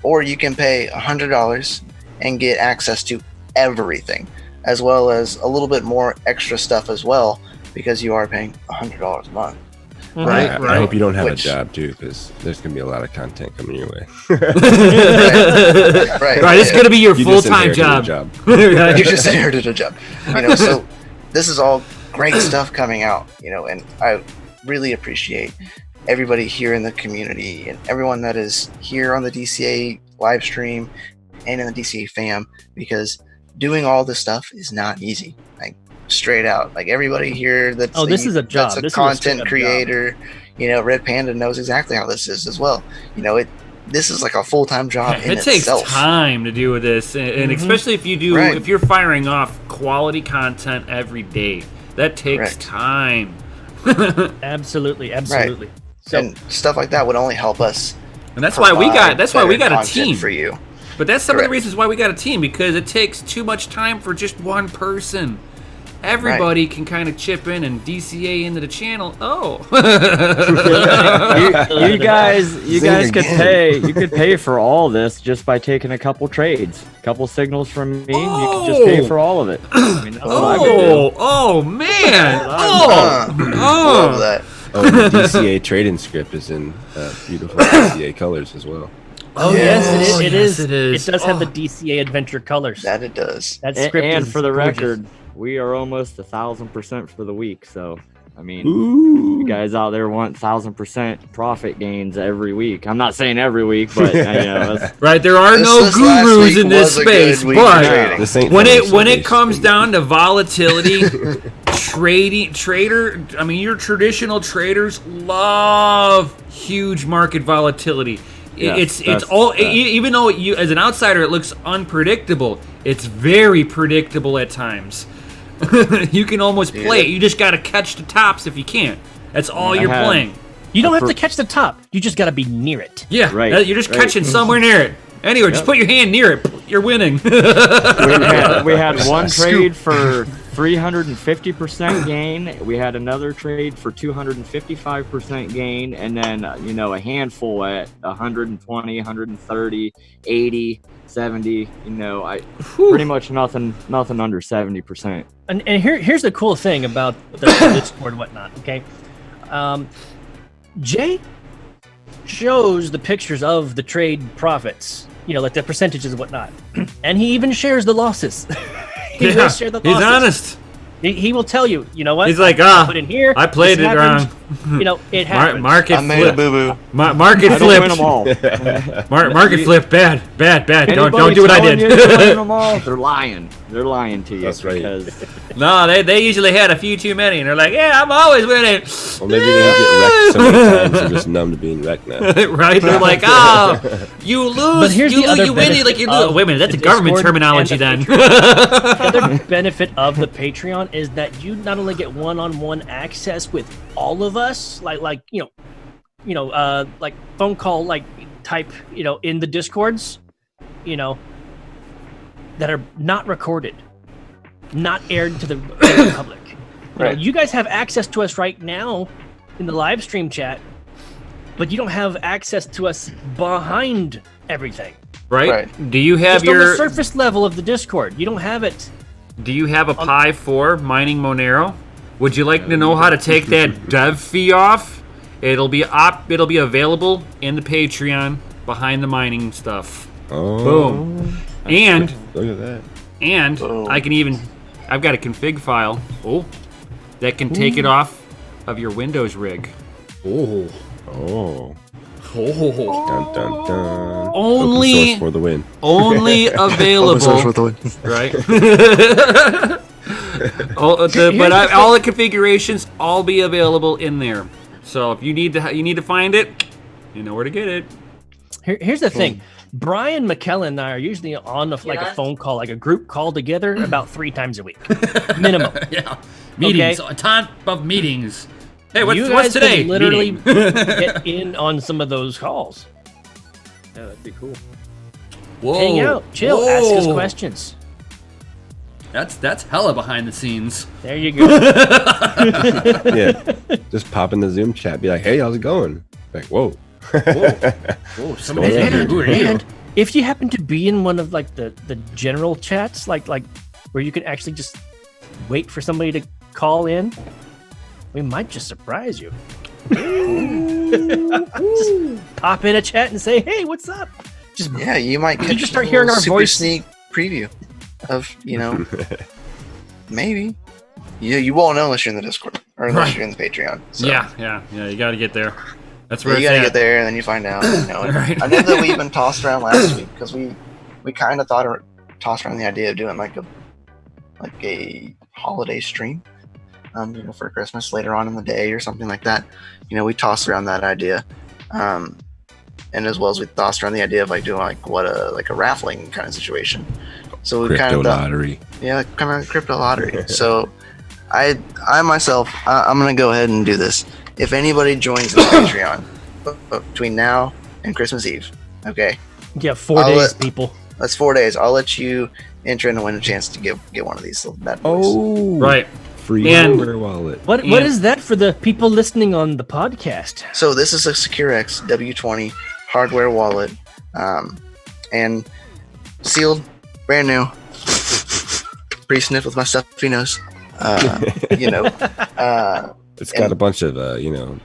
Or you can pay $100 and get access to everything, as well as a little bit more extra stuff as well, because you are paying $100 a month. Right. I hope you don't have a job too, because there's gonna be a lot of content coming your way. Right. It's gonna be your full-time job. You just inherited a job. So this is all great stuff coming out. And I really appreciate everybody here in the community and everyone that is here on the DCA live stream and in the DCA fam, because doing all this stuff is not easy. Like, straight out, like everybody here that's this is a job. That's a this content is a creator. Red Panda knows exactly how this is as well. This is like a full-time job. It takes time to do this, and especially if you're firing off quality content every day, that takes time. Absolutely. Right. So, and stuff like that would only help us. And that's why we got a team for you. But that's some of the reasons why we got a team, because it takes too much time for just one person. Everybody can kind of chip in and DCA into the channel. you guys could pay for all this just by taking a couple trades, a couple signals from me. You could just pay for all of it. I mean, that's what I would do. Man! Love that. The DCA trading script is in beautiful DCA colors as well. Yes, it is. It does have the DCA adventure colors. That it does. That script and is for the gorgeous. record, we are almost 1,000% for the week. So, I mean, you guys out there want 1,000% profit gains every week. I'm not saying every week, but right. There are no gurus in this space, but when it comes down to volatility, your traditional traders love huge market volatility. It's even though you as an outsider it looks unpredictable, it's very predictable at times. You can almost play it. You just got to catch the tops if you can't. That's all you're playing. You don't have to catch the top. You just got to be near it. Yeah, right. You're just catching somewhere near it. Anyway, just put your hand near it. You're winning. We had one trade for 350% gain. We had another trade for 255% gain, and then a handful at 120, 130, 80, 70. Pretty much nothing under 70%. And here's the cool thing about the Discord and whatnot. Okay, Jay shows the pictures of the trade profits. Like the percentages and whatnot, and he even shares the losses. He will share the losses. He's honest. He will tell you. You know what? He's like, put in here. I played it wrong. It happened. Market I made a boo-boo. Market flipped. Market flipped. Bad. Don't do what I did. They're lying. They're lying to you. That's right. No, they usually had a few too many, and they're like, yeah, I'm always winning. Well, maybe they get wrecked so many times. They're just numb to being wrecked now. Right? They're like, you lose. You win. Like you lose. Wait a minute, that's a government terminology then. The other benefit of the Patreon is that you not only get one-on-one access with all of us, like phone call type, in the Discords, that are not recorded, not aired to the public. Right. You guys have access to us right now in the live stream chat, but you don't have access to us behind everything. Right? Do you have Just on the surface level of the Discord? You don't have it. Do you have a Pi 4 mining Monero? Would you like to know how to take that dev fee off? It'll be available in the Patreon behind the mining stuff. Oh. Boom. And look at that. And Boom. I've got a config file. That can take it off of your Windows rig. Oh. Dun, dun, dun. Only Open source for the win. Only available. Right. All the configurations all be available in there. So if you need to find it, you know where to get it. Here's the thing. Brian McKellen and I are usually on a phone call, like a group call together about 3 times a week, minimum. Yeah, meetings, a ton of meetings. Hey, what's today? You guys literally get in on some of those calls. Yeah, that'd be cool. Hang out, chill, ask us questions. That's hella behind the scenes. There you go. Yeah, just pop in the Zoom chat, be like, "Hey, how's it going?" Like, whoa. Whoa, somebody's going on? here. Who are you? And if you happen to be in one of like the general chats, like where you can actually just wait for somebody to call in, we might just surprise you. Just pop in a chat and say, "Hey, what's up?" Just Yeah, you might catch just start hearing our super voice. sneak preview of, maybe. You won't know unless you're in the Discord or unless Right. you're in the Patreon. So Yeah. You got to get there. That's where you it's gotta at. get there and then you find out. And Right. I know that we even tossed around last week because we kind of tossed around the idea of doing like a holiday stream, for Christmas later on in the day or something like that. We tossed around that idea, and as well as we tossed around the idea of like doing a raffling kind of situation. So we Crypto kind of lottery. kind of crypto lottery. So I myself, I'm gonna go ahead and do this. If anybody joins the Patreon between now and Christmas Eve, okay, yeah, 4 I'll days, let- people. that's 4 days. I'll let you enter and win a chance to get one of these bad boys. Oh, Right. free And- hardware wallet. What And- is that for the people listening on the podcast? So this is a SecureX W20 hardware wallet, and sealed, brand new. Pretty sniff with my stuffy nose. It's got a bunch of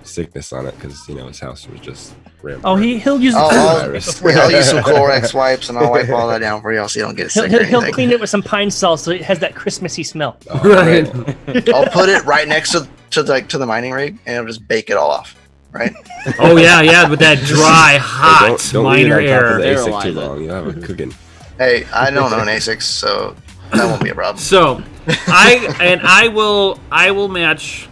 sickness on it because his house was just rammed. Oh, he'll use I'll use some it. Clorox wipes and I'll wipe all that down for y'all so you don't get sick or He'll anything. clean it with some pine salt so it has that Christmassy smell. Right. I'll put it right next to the mining rig and it'll just bake it all off. Right? Oh yeah, with that dry, Hey, hot don't leave it minor on top of the air. ASIC Sterilize too it. long. You'll have it cooking. Hey, I don't own ASICs, so that won't be a problem. So, I will match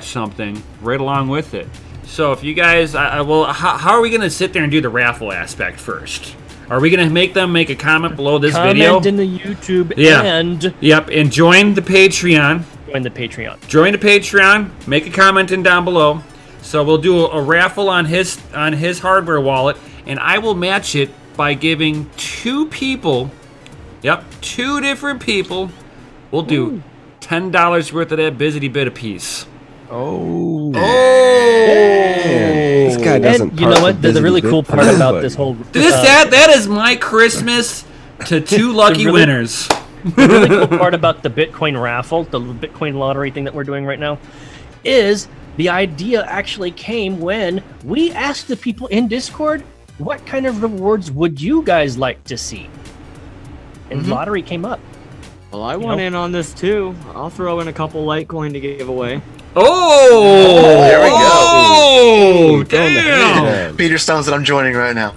something right along with it. So if you guys, how are we gonna sit there and do the raffle aspect first? Are we gonna make them make a comment below this video? Comment in the YouTube Yeah. and Yep, and join the Patreon. join the Patreon. Join the Patreon. Make a comment in down below. So we'll do a raffle on his hardware wallet, and I will match it by giving two different people. We'll do $10 worth of that busy bit apiece. Oh. This This guy doesn't. And you know what? The really cool part about this whole That is my Christmas to two lucky really- winners. the really cool part about the Bitcoin raffle, the Bitcoin lottery thing that we're doing right now, is the idea actually came when we asked the people in Discord, what kind of rewards would you guys like to see? And lottery came up. Well, I want in on this too. I'll throw in a couple Litecoin to give away. Oh, there we go. Oh, damn. Peter Stone's that I'm joining right now.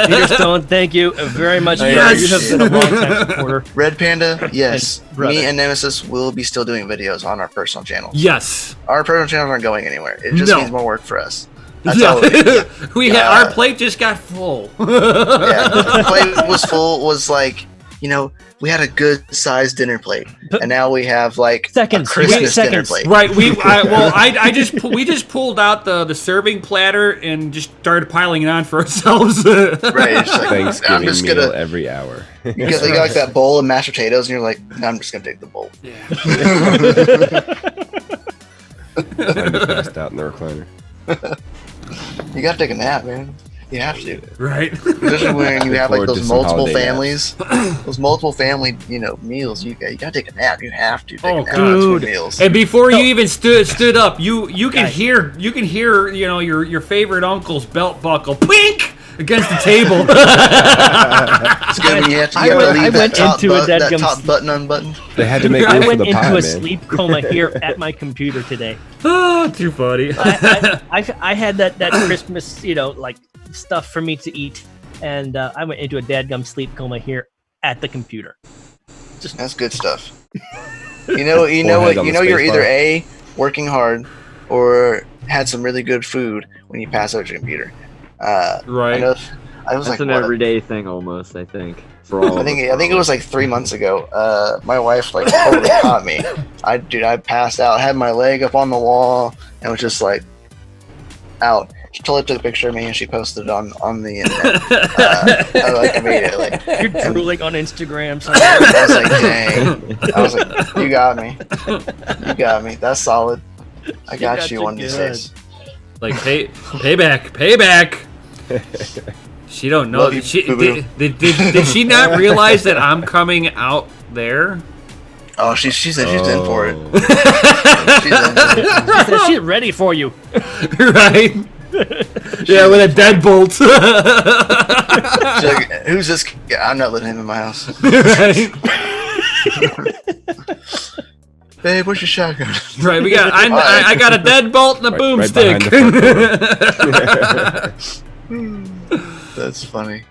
Peter Stone, thank you very much. Yes. You have been a long-time supporter. Red Panda, yes. And brother. Me and Nemesis will be still doing videos on our personal channels. Yes. Our personal channels aren't going anywhere. It just No. means more work for us. That's all it is. Our plate just got full. Yeah, the plate was full. Was like, we had a good sized dinner plate, and now we have like Seconds. a Christmas Wait, dinner seconds. plate. Right. We just pulled out the serving platter and just started piling it on for ourselves. Right. It's like, Thanksgiving I'm just meal gonna. every hour. You got like that bowl of mashed potatoes, and you're like, no, I'm just gonna take the bowl. Time to passed out in the recliner. You gotta take a nap, man. You have to. Right. Especially when you have like Forward to those some multiple holiday families, those multiple family, meals. You gotta take a nap. You have to take Oh, a nap dude. between meals. And before you even stood up, you can hear your favorite uncle's belt buckle pink against the table. It's good when you have to, I leave went into a that dadgum top button unbuttoned. They had to make I room for went the into pie, a man. sleep coma here at my computer today. Oh, too funny. I had that Christmas, like stuff for me to eat, and I went into a dadgum sleep coma here at the computer. That's good stuff. You know Forehead what? on You the know you're space either bar. A, working hard, or had some really good food when you pass out your computer. Right. I was That's like, an what? everyday thing almost, I think. For all I of think us, it was like 3 months ago. My wife like totally caught me. I passed out, had my leg up on the wall, and was just like out. totally took a picture of me and she posted it on the internet. Like immediately. You're drooling on Instagram. I was like, dang. I was like, you got me. You got me. That's solid. I got you one of these days. Like payback. She don't know. Love you, boo-boo. Did she not realize that I'm coming out there? Oh, she said she's in for it. She's in for it. She said she's ready for you. Right? Yeah, with a deadbolt. She's like, who's this kid? I'm not letting him in my house. Right? Babe, where's your shotgun? Right, I got a deadbolt and a boomstick. That's funny.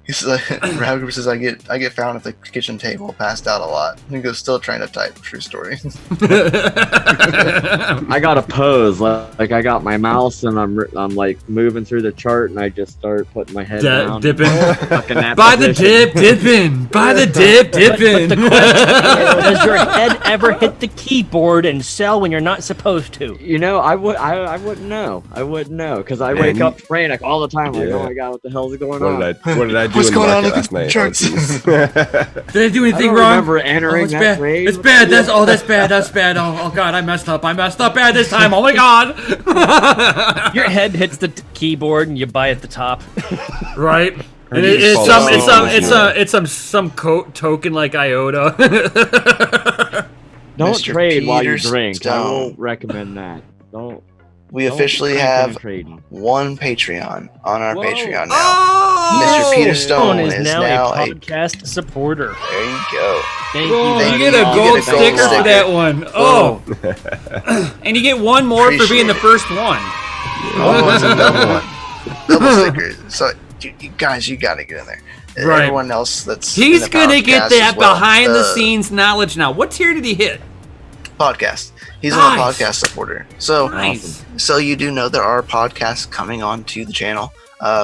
He's like, Rap Group says, I get found at the kitchen table, passed out a lot. And he goes, still trying to type. True story. I got a pose, like I got my mouse and I'm like moving through the chart and I just start putting my head down. Dipping. By the dip, dipping. By the dip, dipping. But the question is, does your head ever hit the keyboard and sell when you're not supposed to? You know, I wouldn't know. I wouldn't know because I wake up frantic all the time. Like, oh my god, what the hell is going on? What did I do What's in the going on market with last night? charts? Did I do anything I don't wrong? remember entering it's that bad. trade. It's bad. That's bad. That's bad. Oh god, I messed up bad this time. Oh my god. Your head hits the keyboard and you buy at the top. Right. And you just it's some token like IOTA. Don't Mr. trade while you Peter drink. I Stone. won't recommend that. Don't. We don't officially drink have and trading. one Patreon on our Whoa. Patreon now. Oh! Mr. Peter Stone is is now now a podcast supporter. There you go. Thank Oh, you. you buddy. get a You gold get a gold sticker for sticker. that one. Oh, and you get one more for being the first one. Oh, it's a double one. Double sticker. So, you guys, you got to get in there. Right. Everyone else that's He's in the gonna get podcast that as well. behind the scenes knowledge now. What tier did he hit? Podcast. He's Nice. a podcast supporter. So, Nice. so you do know there are podcasts coming on to the channel,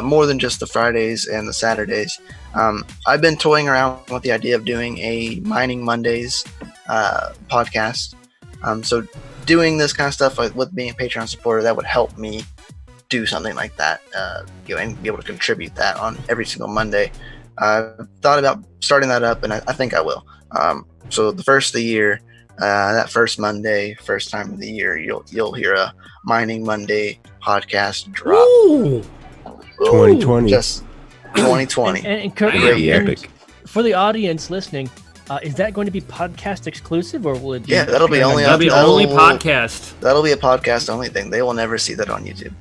more than just the Fridays and the Saturdays. I've been toying around with the idea of doing a Mining Mondays podcast. So doing this kind of stuff with being a Patreon supporter, that would help me do something like that, and be able to contribute that on every single Monday. I've thought about starting that up, and I think I will. So the first of the year, that first Monday, first time of the year, you'll hear a Mining Monday podcast drop. Ooh. 2020. Just 2020. And Kurt, Great year. Epic. for the audience listening, is that going to be podcast exclusive, or will it be? Yeah, that'll be only That'll be only podcast. That'll be a podcast only thing. They will never see that on YouTube.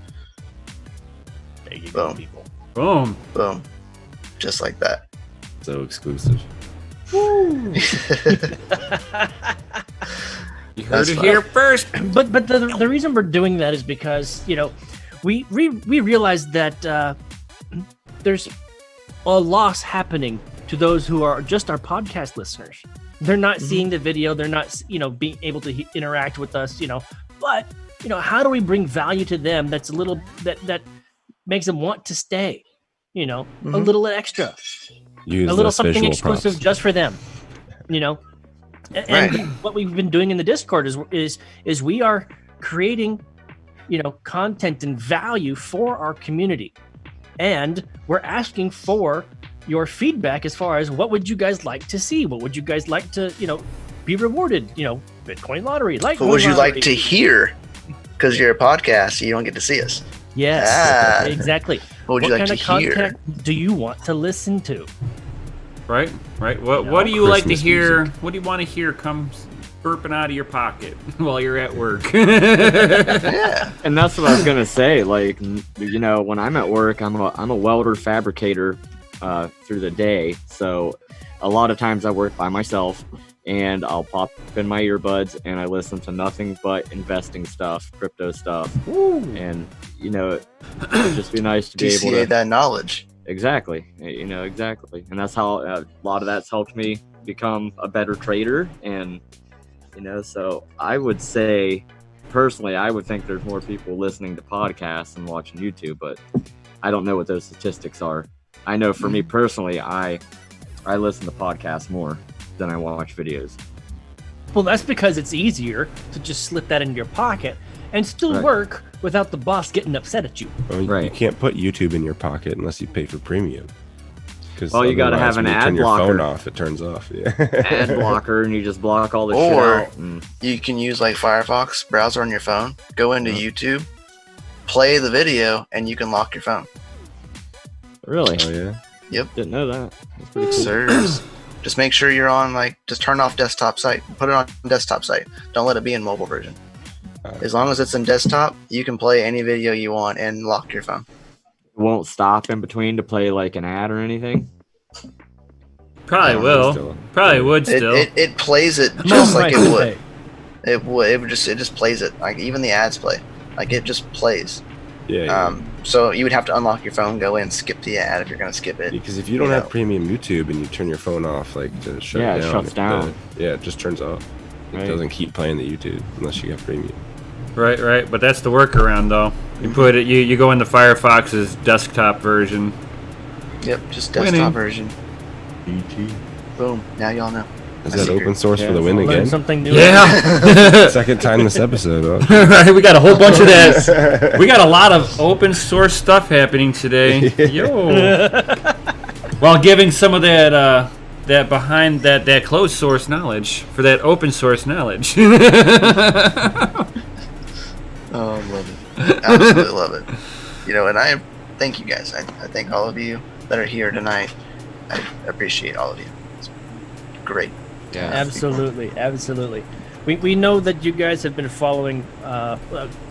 There you go, Boom. people. Boom. Boom. Just like that. So exclusive. You heard That's it fine. here first. But the reason we're doing that is because, you know, we realize that there's a loss happening to those who are just our podcast listeners. They're not seeing the video. They're not, you know, being able to interact with us, you know. But, you know, how do we bring value to them that's a little that makes them want to stay? You know, a little extra, Use a little less something visual exclusive props. just for them. You know, and Right. what we've been doing in the Discord is we are creating, you know, content and value for our community, and we're asking for your feedback as far as what would you guys like to see, what would you guys like to, you know, be rewarded, you know, Bitcoin lottery, like What would you like to hear? Because you're a podcast, you don't get to see us. Yes, Ah. exactly. What would you like kind to of hear? content do you want to listen to? Right? What You what know, do you like to Christmas hear? music. What do you want to hear come burping out of your pocket while you're at work? Yeah. And that's what I was gonna say. Like, you know, when I'm at work, I'm a welder fabricator through the day. So a lot of times I work by myself, and I'll pop in my earbuds and I listen to nothing but investing stuff, crypto stuff, and you know, it'd just be nice to be able DCA to. that knowledge. Exactly, you know, exactly, and that's how a lot of that's helped me become a better trader, and you know, so I would say, personally, I would think there's more people listening to podcasts than watching YouTube, but I don't know what those statistics are. I know for me personally, I listen to podcasts more than I watch videos. Well, that's because it's easier to just slip that in your pocket and still work without the boss getting upset at you. Well, you can't put YouTube in your pocket unless you pay for premium. Well, you gotta have an ad blocker. Turn your phone off, it turns off. Yeah. Ad blocker, and you just block all the shit out. And... you can use like Firefox browser on your phone. Go into YouTube, play the video, and you can lock your phone. Really? Oh yeah. Yep. Didn't know that. That's pretty cool. Sirs. Just make sure you're on just turn off desktop site. Put it on desktop site. Don't let it be in mobile version. As long as it's in desktop, you can play any video you want and lock your phone. It won't stop in between to play like an ad or anything. Probably will. Probably would still. It plays it just like it would. It just plays it. Like even the ads play. Like it just plays. Yeah. So you would have to unlock your phone, go in, skip the ad if you're gonna skip it. Because if you don't have premium YouTube and you turn your phone off, like to shut it down, it shuts down. It just turns off. It doesn't keep playing the YouTube unless you have premium. Right. But that's the workaround, though. You put it. You go into Firefox's desktop version. Yep, just desktop version. ET. Boom. Now y'all know. Is that open source for the win again? Something new. Yeah. Second time this episode. Huh? Right, we got a whole bunch of that. We got a lot of open source stuff happening today. Yo. While giving some of that behind that closed source knowledge for that open source knowledge. Oh, I love it. Absolutely love it. And I thank you guys. I thank all of you that are here tonight. I appreciate all of you. It's great. Yeah, absolutely. We know that you guys have been following,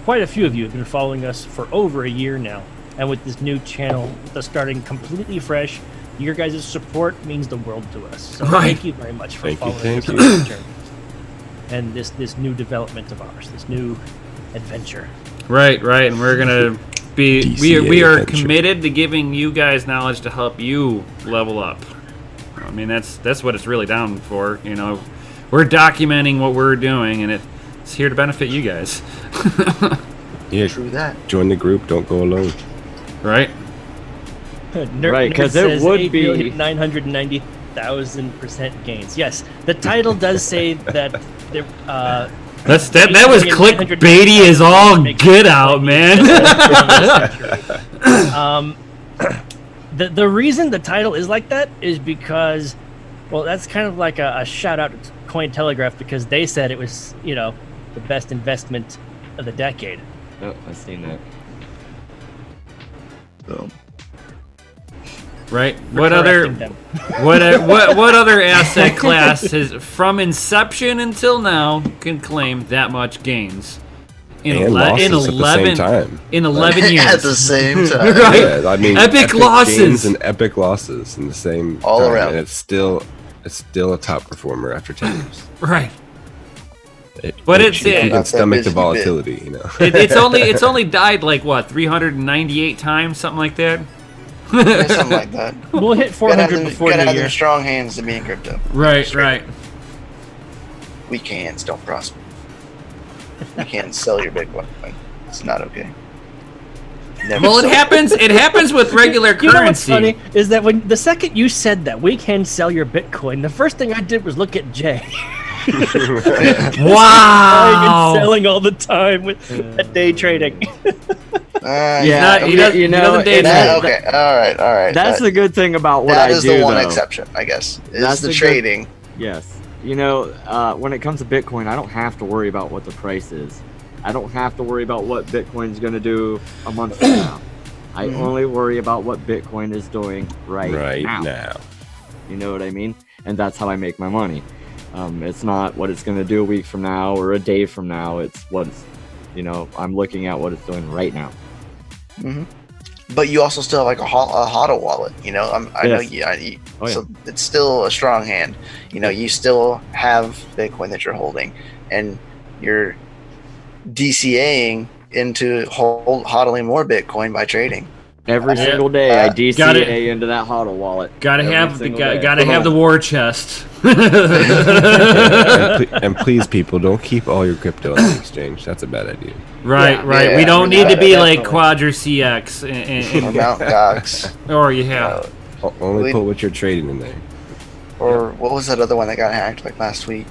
quite a few of you have been following us for over a year now. And with this new channel, starting completely fresh, your guys' support means the world to us. So thank you very much for following us on this journey. And this new development of ours, this new adventure. Right. And we're going to be... DCA we are adventure. committed to giving you guys knowledge to help you level up. I mean, that's what it's really down for. We're documenting what we're doing, and it's here to benefit you guys. Yeah, true that. Join the group. Don't go alone. Right. Right, because it would be 990,000% gains. Yes, the title does say that. That was clickbaity as all get out, man. The reason the title is like that is because, well, that's kind of like a shout out to Cointelegraph because they said it was, the best investment of the decade. Oh, I've seen that. Boom. Right. What other asset class has, from inception until now, can claim that much gains? In 11 years. At the same time. Right. Yeah, I mean, epic losses gains and epic losses in the same all time, around. and it's still a top performer after 10 years. Right. You can stomach the busy volatility, It's only died like what 398 times, something like that. Yeah, something like that. We'll hit 400 before gotta the have year. them strong hands to be in crypto. Right. Weak hands don't prosper. You can't sell your Bitcoin. It's not okay. Never Well, sell it happens with regular currency. You know what's funny is that when the second you said that we can sell your Bitcoin, the first thing I did was look at Jay. Wow. And selling all the time with day trading. He doesn't day trade. Okay, all right. That's the good thing about what I do, That is the one though. exception, I guess. That's Is the the trading. Yes. When it comes to Bitcoin, I don't have to worry about what the price is. I don't have to worry about what Bitcoin's going to do a month from now. I only worry about what Bitcoin is doing right now. You know what I mean? And that's how I make my money. It's not what it's going to do a week from now or a day from now. It's what's, I'm looking at what it's doing right now. Mm-hmm. But you also still have like a HODL wallet, I know you. So it's still a strong hand. You still have Bitcoin that you're holding, and you're DCAing into hodling more Bitcoin by trading. Every single day, I DCA into that HODL wallet. Gotta have the war chest. and please, people, don't keep all your crypto on the exchange. That's a bad idea. Right. Yeah, we don't need to be like Quadra CX or Mount Gox. Only put what you're trading in there. Or what was that other one that got hacked like last week?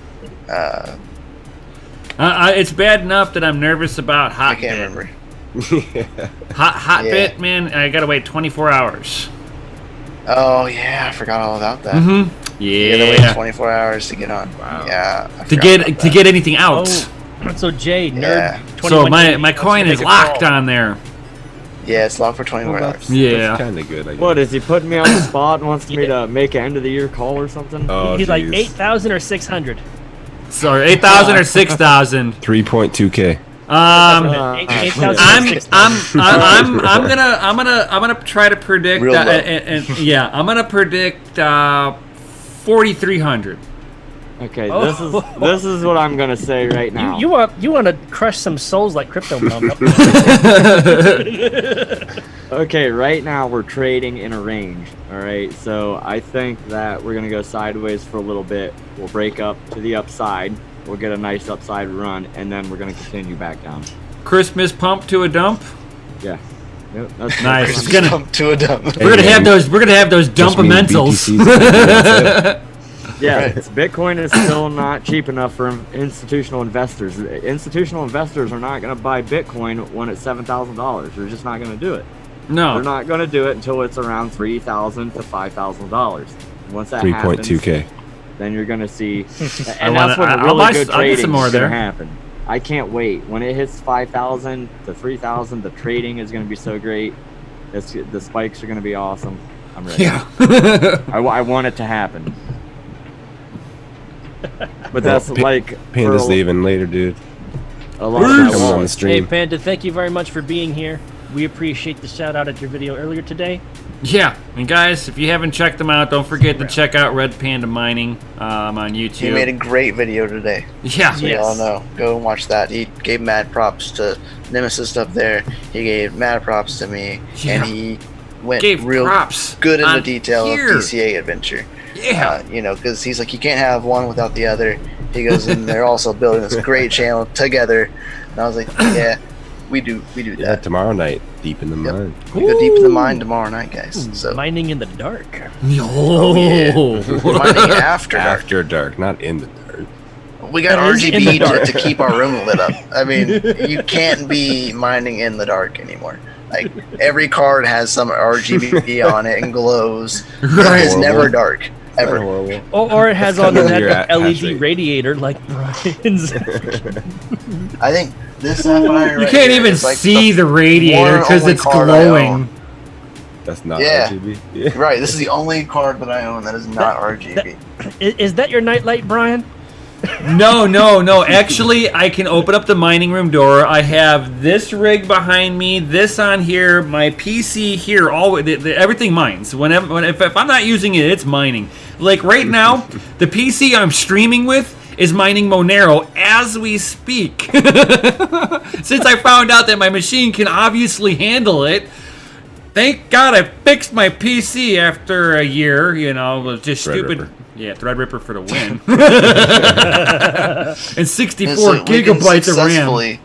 It's bad enough that I'm nervous about I can't Hotbit. remember. Hotbit, man, I gotta wait 24 hours. Oh yeah, I forgot all about that. Mm-hmm. You gotta Yeah. wait 24 hours to get on. Wow. Yeah. I To forgot get about to that. get anything out. Oh, so Jay, nerd. Yeah. 21 So my wants to coin make is a locked call. on there. Yeah, it's locked for 24 hours. Yeah. That's kind of good. I guess. What is he putting me on the spot and wants me to make an end of the year call or something? Oh, He's like geez. 8,000 or 600. Sorry, 8,000 or 6,000. 3.2K. I'm gonna try to predict. Real low. Yeah, I'm gonna predict 4,300. Okay, Oh. this is what I'm gonna say right now. You want to crush some souls like Crypto Mom. Okay, right now we're trading in a range. All right, so I think that we're gonna go sideways for a little bit. We'll break up to the upside. We'll get a nice upside run, and then we're gonna continue back down. Christmas pump to a dump. Yeah. Yep, that's Nice. that's It's what I'm- gonna. Come to a dump. We're gonna have those. We're gonna have those Just mean dumpamentals. BTCs. Yeah, Right. Bitcoin is still not cheap enough for institutional investors. Institutional investors are not going to buy Bitcoin when it's $7,000. They're just not going to do it. They're No. not going to do it until it's around $3,000 to $5,000. Once that happens, 3.2K. then you're going to see, I and wanna- that's when the I'll really buy- good I'll get trading some more is going there. to happen. I can't wait. When it hits 5,000 to 3,000, the trading is going to be so great. The spikes are going to be awesome. I'm ready. Yeah. I want it to happen. But that's Well, like Panda's for leaving later, dude. a lot of Peace. my Coming on the wallets. Hey, stream. Panda, thank you very much for being here. We appreciate the shout out at your video earlier today. Yeah. And guys, if you haven't checked them out, don't forget to check out Red Panda Mining on YouTube. He made a great video today. Yeah. So y'all know. Go and watch that. He gave mad props to Nemesis up there. He gave mad props to me. Yeah. And he went Gave real props good into on detail here. of DCA Adventure. Yeah. You know, because he's like, you can't have one without the other. He goes, and they're also building this great channel together. And I was like, yeah, we do Yeah, that. tomorrow night, deep in the Yep. mine. We go deep in the mine tomorrow night, guys. So Mining in the dark. Oh, mining after dark. After dark, not in the dark. We got That is in the RGB dark. to keep our room lit up. I mean, you can't be mining in the dark anymore. Like every card has some RGB on it and glows. Right. It's never dark ever. Horrible. Or it has on kind of that your hash LED rate. radiator like Brian's. I think this sapphire You right can't here even is like see the radiator one because only it's card I glowing. own. That's not Yeah. RGB. Yeah. Right. This is the only card that I own that is not RGB. Is that your nightlight, Brian? No. Actually, I can open up the mining room door. I have this rig behind me, this on here, my PC here. Everything mines. If I'm not using it, it's mining. Like right now, the PC I'm streaming with is mining Monero as we speak. Since I found out that my machine can obviously handle it. Thank God I fixed my PC after a year. You know, it was just stupid. Threadripper. Yeah, Threadripper for the win. And 64 And so we can gigabytes of RAM. successfully-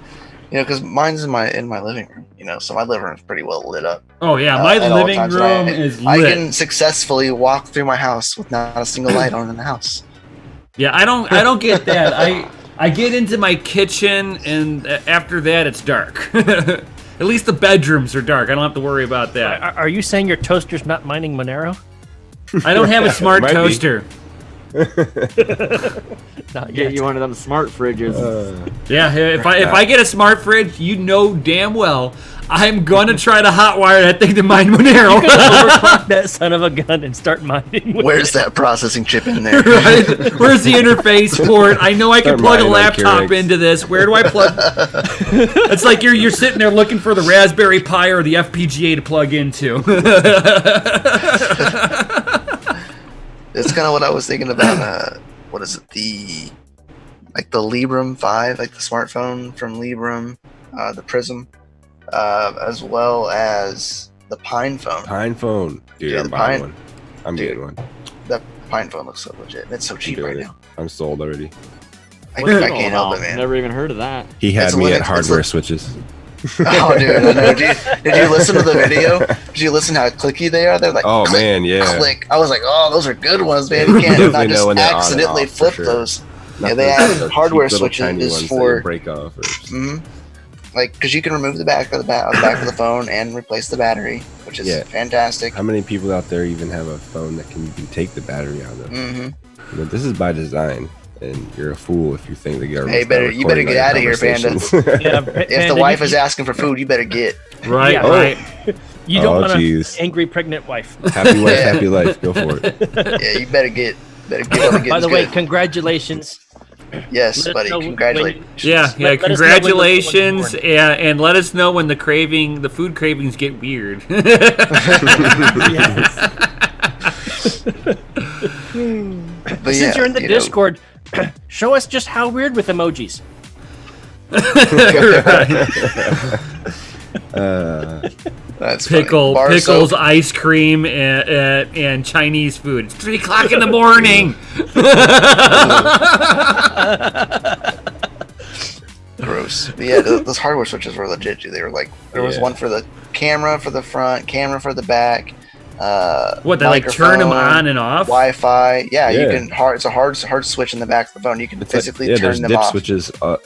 You know, because mine's in my living room. You know, so my living room's pretty well lit up. Oh yeah, my at all living times. room And is I lit. can successfully walk through my house with not a single light on in the house. Yeah, I don't get that. I get into my kitchen and after that it's dark. At least the bedrooms are dark. I don't have to worry about that. Are you saying your toaster's not mining Monero? I don't have a smart Might be. toaster. Not Get yet. you one of them smart fridges. Yeah, if I get a smart fridge, you know damn well I'm gonna try to hotwire that thing to mine Monero. Overclock that son of a gun and start mining. with Where's it. that processing chip in there? Right? Where's the interface for it? I know I can Start plug a mining on laptop Keurig. into this. Where do I plug? It's like you're sitting there looking for the Raspberry Pi or the FPGA to plug into. It's kind of what I was thinking about. What is it? The Librem 5, like the smartphone from Librem, the Prism, as well as the Pine phone. Pine phone. Dude, Yeah, I'm the buying Pine. one. I'm Dude. getting one. That Pine phone looks so legit. And it's so cheap doing right it. now. I'm sold already. I What's that can't all help about? it, man. Never even heard of that. He had It's me lit- at it's hardware lit- switches. Oh, dude, I know. Did you listen to the video? Did you listen how clicky they are? They're like, Oh click, man, yeah. click. I was like, oh, those are good ones, man. You can't Definitely not know just when they're on and accidentally off, for flip sure. those. Yeah, they have the hardware cheap little tiny switches ones for that break off. Or like, because you can remove the back of the phone and replace the battery, which is fantastic. How many people out there even have a phone that you can take the battery out of? Mm-hmm. You know, this is by design, and you're a fool if you think the government. Hey, you better get out of here, Panda. If the wife is asking for food, you better get. Right, Yeah. right. You don't want an geez. angry pregnant wife. Happy wife, happy life. Go for it. Yeah, you better get. Better get on the By the way, good. congratulations. Yes, Let us buddy. know Congratulations. Yeah, Let us know when the congratulations, one's and let us know when the food cravings get weird. Yes. But Since you're in the Discord, show us just how weird with emojis. That's funny. Pickles, ice cream, and Chinese food. It's 3 o'clock in the morning. Gross. But yeah, those hardware switches were legit. They were like, there was one for the camera for the front, camera for the back. What, they like turn them on and off? Wi-Fi. Yeah, you can it's a hard switch in the back of the phone. You can physically turn them dip off. switches. Wow.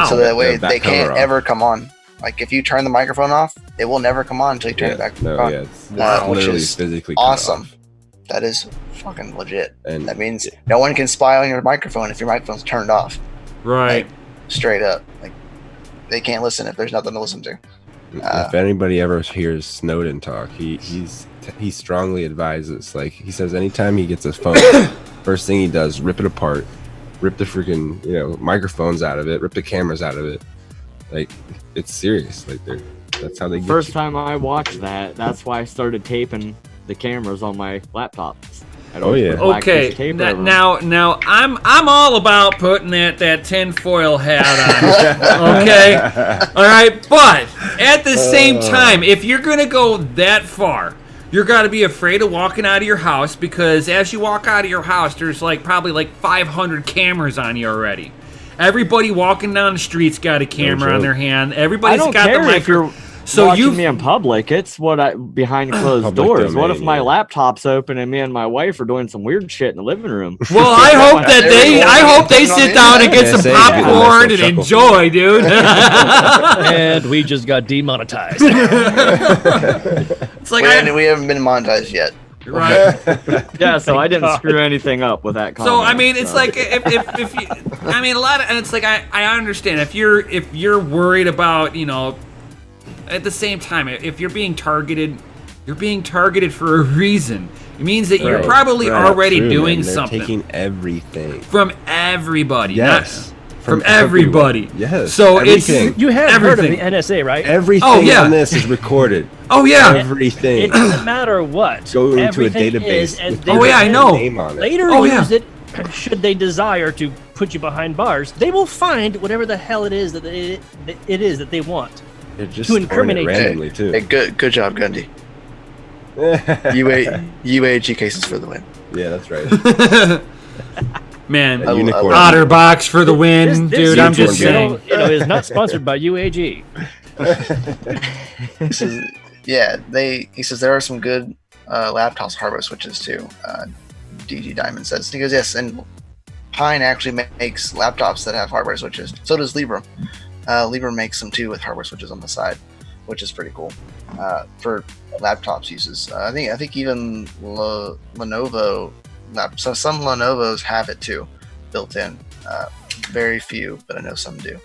So that way they can't off. ever come on. Like if you turn the microphone off, it will never come on until you turn it back on. It's Which literally is physically cut awesome. off. That is fucking legit. And that means no one can spy on your microphone if your microphone's turned off. Right. Like, straight up. Like they can't listen if there's nothing to listen to. If anybody ever hears Snowden talk, he strongly advises. Like he says, anytime he gets a phone, first thing he does, rip it apart, rip the freaking microphones out of it, rip the cameras out of it. Like it's serious. Like that's how they get First you. time I watched that, that's why I started taping the cameras on my laptops. Okay. Now I'm all about putting that tinfoil hat on. Okay. All right. But at the same time, if you're gonna go that far, you're gotta be afraid of walking out of your house, because as you walk out of your house, there's probably 500 cameras on you already. Everybody walking down the street's got a camera on their hand. Everybody's got the microphone. So watching me in public, it's behind closed doors. Domain, what if my laptop's open and me and my wife are doing some weird shit in the living room? Well, I hope they sit down and get some popcorn and enjoy, dude. And we just got demonetized. It's like we haven't been monetized yet. Right. Yeah, so I didn't screw anything up with that comment. So I mean, it's like if you, I mean, a lot of, and it's like I understand if you're worried about, at the same time, if you're being targeted for a reason. It means that you're probably already doing something. Taking everything from everybody. Yes. From everybody. Yes. So everything. You have everything. heard of the NSA, right? Everything on this is recorded. Oh yeah. Everything. It doesn't matter what. Go into a Everything database. and I know. Name on it. Later use it, should they desire to put you behind bars, they will find whatever the hell it is that they want. They're just to incriminate randomly too. Hey, good job, Gundy. UAG cases for the win. Yeah, that's right. Man, Otterbox for the win, this dude. I'm just saying. Is not sponsored by UAG. He says there are some good laptops hardware switches too. DG Diamond says. He goes, yes, and Pine actually makes laptops that have hardware switches. So does Libra. Libra makes them too with hardware switches on the side, which is pretty cool for laptops uses. I think even Lenovo. So some Lenovo's have it too, built in. Very few, but I know some do.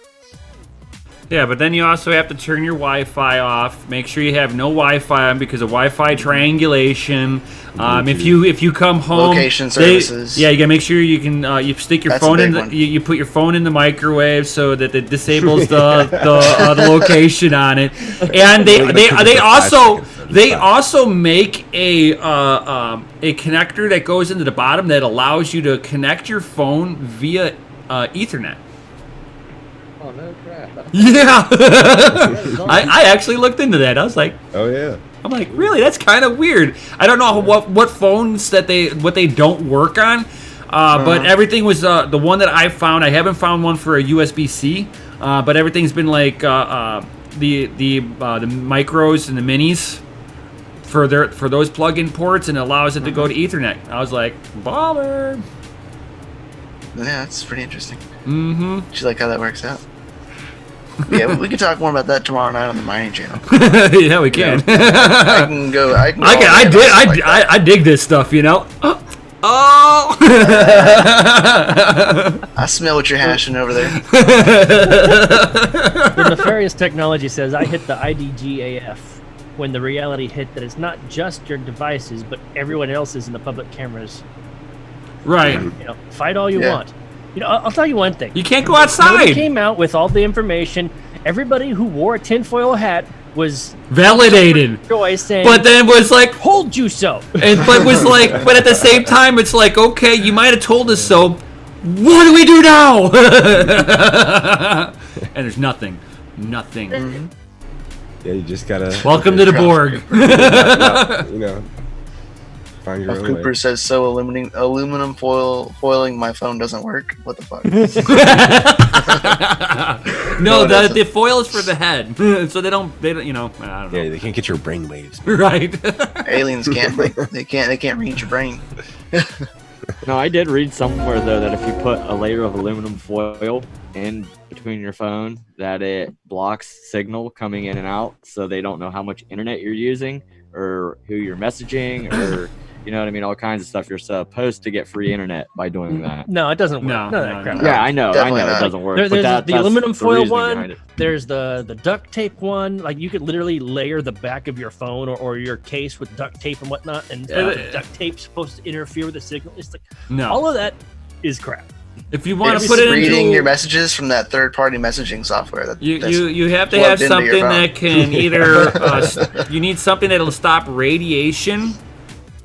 Yeah, but then you also have to turn your Wi-Fi off. Make sure you have no Wi-Fi on because of Wi-Fi triangulation. If you come home, location services. You gotta make sure you can you stick your phone in you put your phone in the microwave so that it disables the location on it. And they also make a connector that goes into the bottom that allows you to connect your phone via Ethernet. Oh no crap! Yeah, I actually looked into that. I was like, oh yeah. I'm like, really? That's kind of weird. I don't know what phones what they don't work on, but everything was the one that I found. I haven't found one for a USB-C, but everything's been like the micros and the minis for those plug-in ports, and it allows it to go to Ethernet. I was like, baller. Yeah, it's pretty interesting. Mm-hmm. Should like how that works out. Yeah, we could talk more about that tomorrow night on the mining channel. Yeah, we can. I can go. I dig this stuff, you know. Oh! I smell what you're hashing over there. The nefarious technology says I hit the IDGAF when the reality hit that it's not just your devices, but everyone else's in the public cameras. Right. You know, fight all you want. You know, I'll tell you one thing. You can't go outside. Nobody came out with all the information. Everybody who wore a tinfoil hat was validated. Saying, but then was like, "Told you so." And but was like, but at the same time, it's like, okay, you might have told us so. What do we do now? And there's nothing. Yeah, you just gotta. Welcome to the Borg. You know. Find your own Cooper way. says so. Aluminum foiling my phone doesn't work. What the fuck? No, the foil is for the head, so they don't. You know. I don't know. Yeah, they can't get your brain waves. Right. Aliens can't. They can't read your brain. No, I did read somewhere though that if you put a layer of aluminum foil in between your phone, that it blocks signal coming in and out, so they don't know how much internet you're using or who you're messaging or. You know what I mean? All kinds of stuff. You're supposed to get free internet by doing that. No, it doesn't work. No, that crap. Yeah, I know. Definitely It not. doesn't work. There's but the aluminum that's the foil reasoning one. behind it. There's the duct tape one. Like you could literally layer the back of your phone or your case with duct tape and whatnot, and the duct tape's supposed to interfere with the signal. It's like all of that is crap. If you want to It's put it reading into your messages from that third-party messaging software. you have to have plugged into your something phone. that can either you need something that'll stop radiation.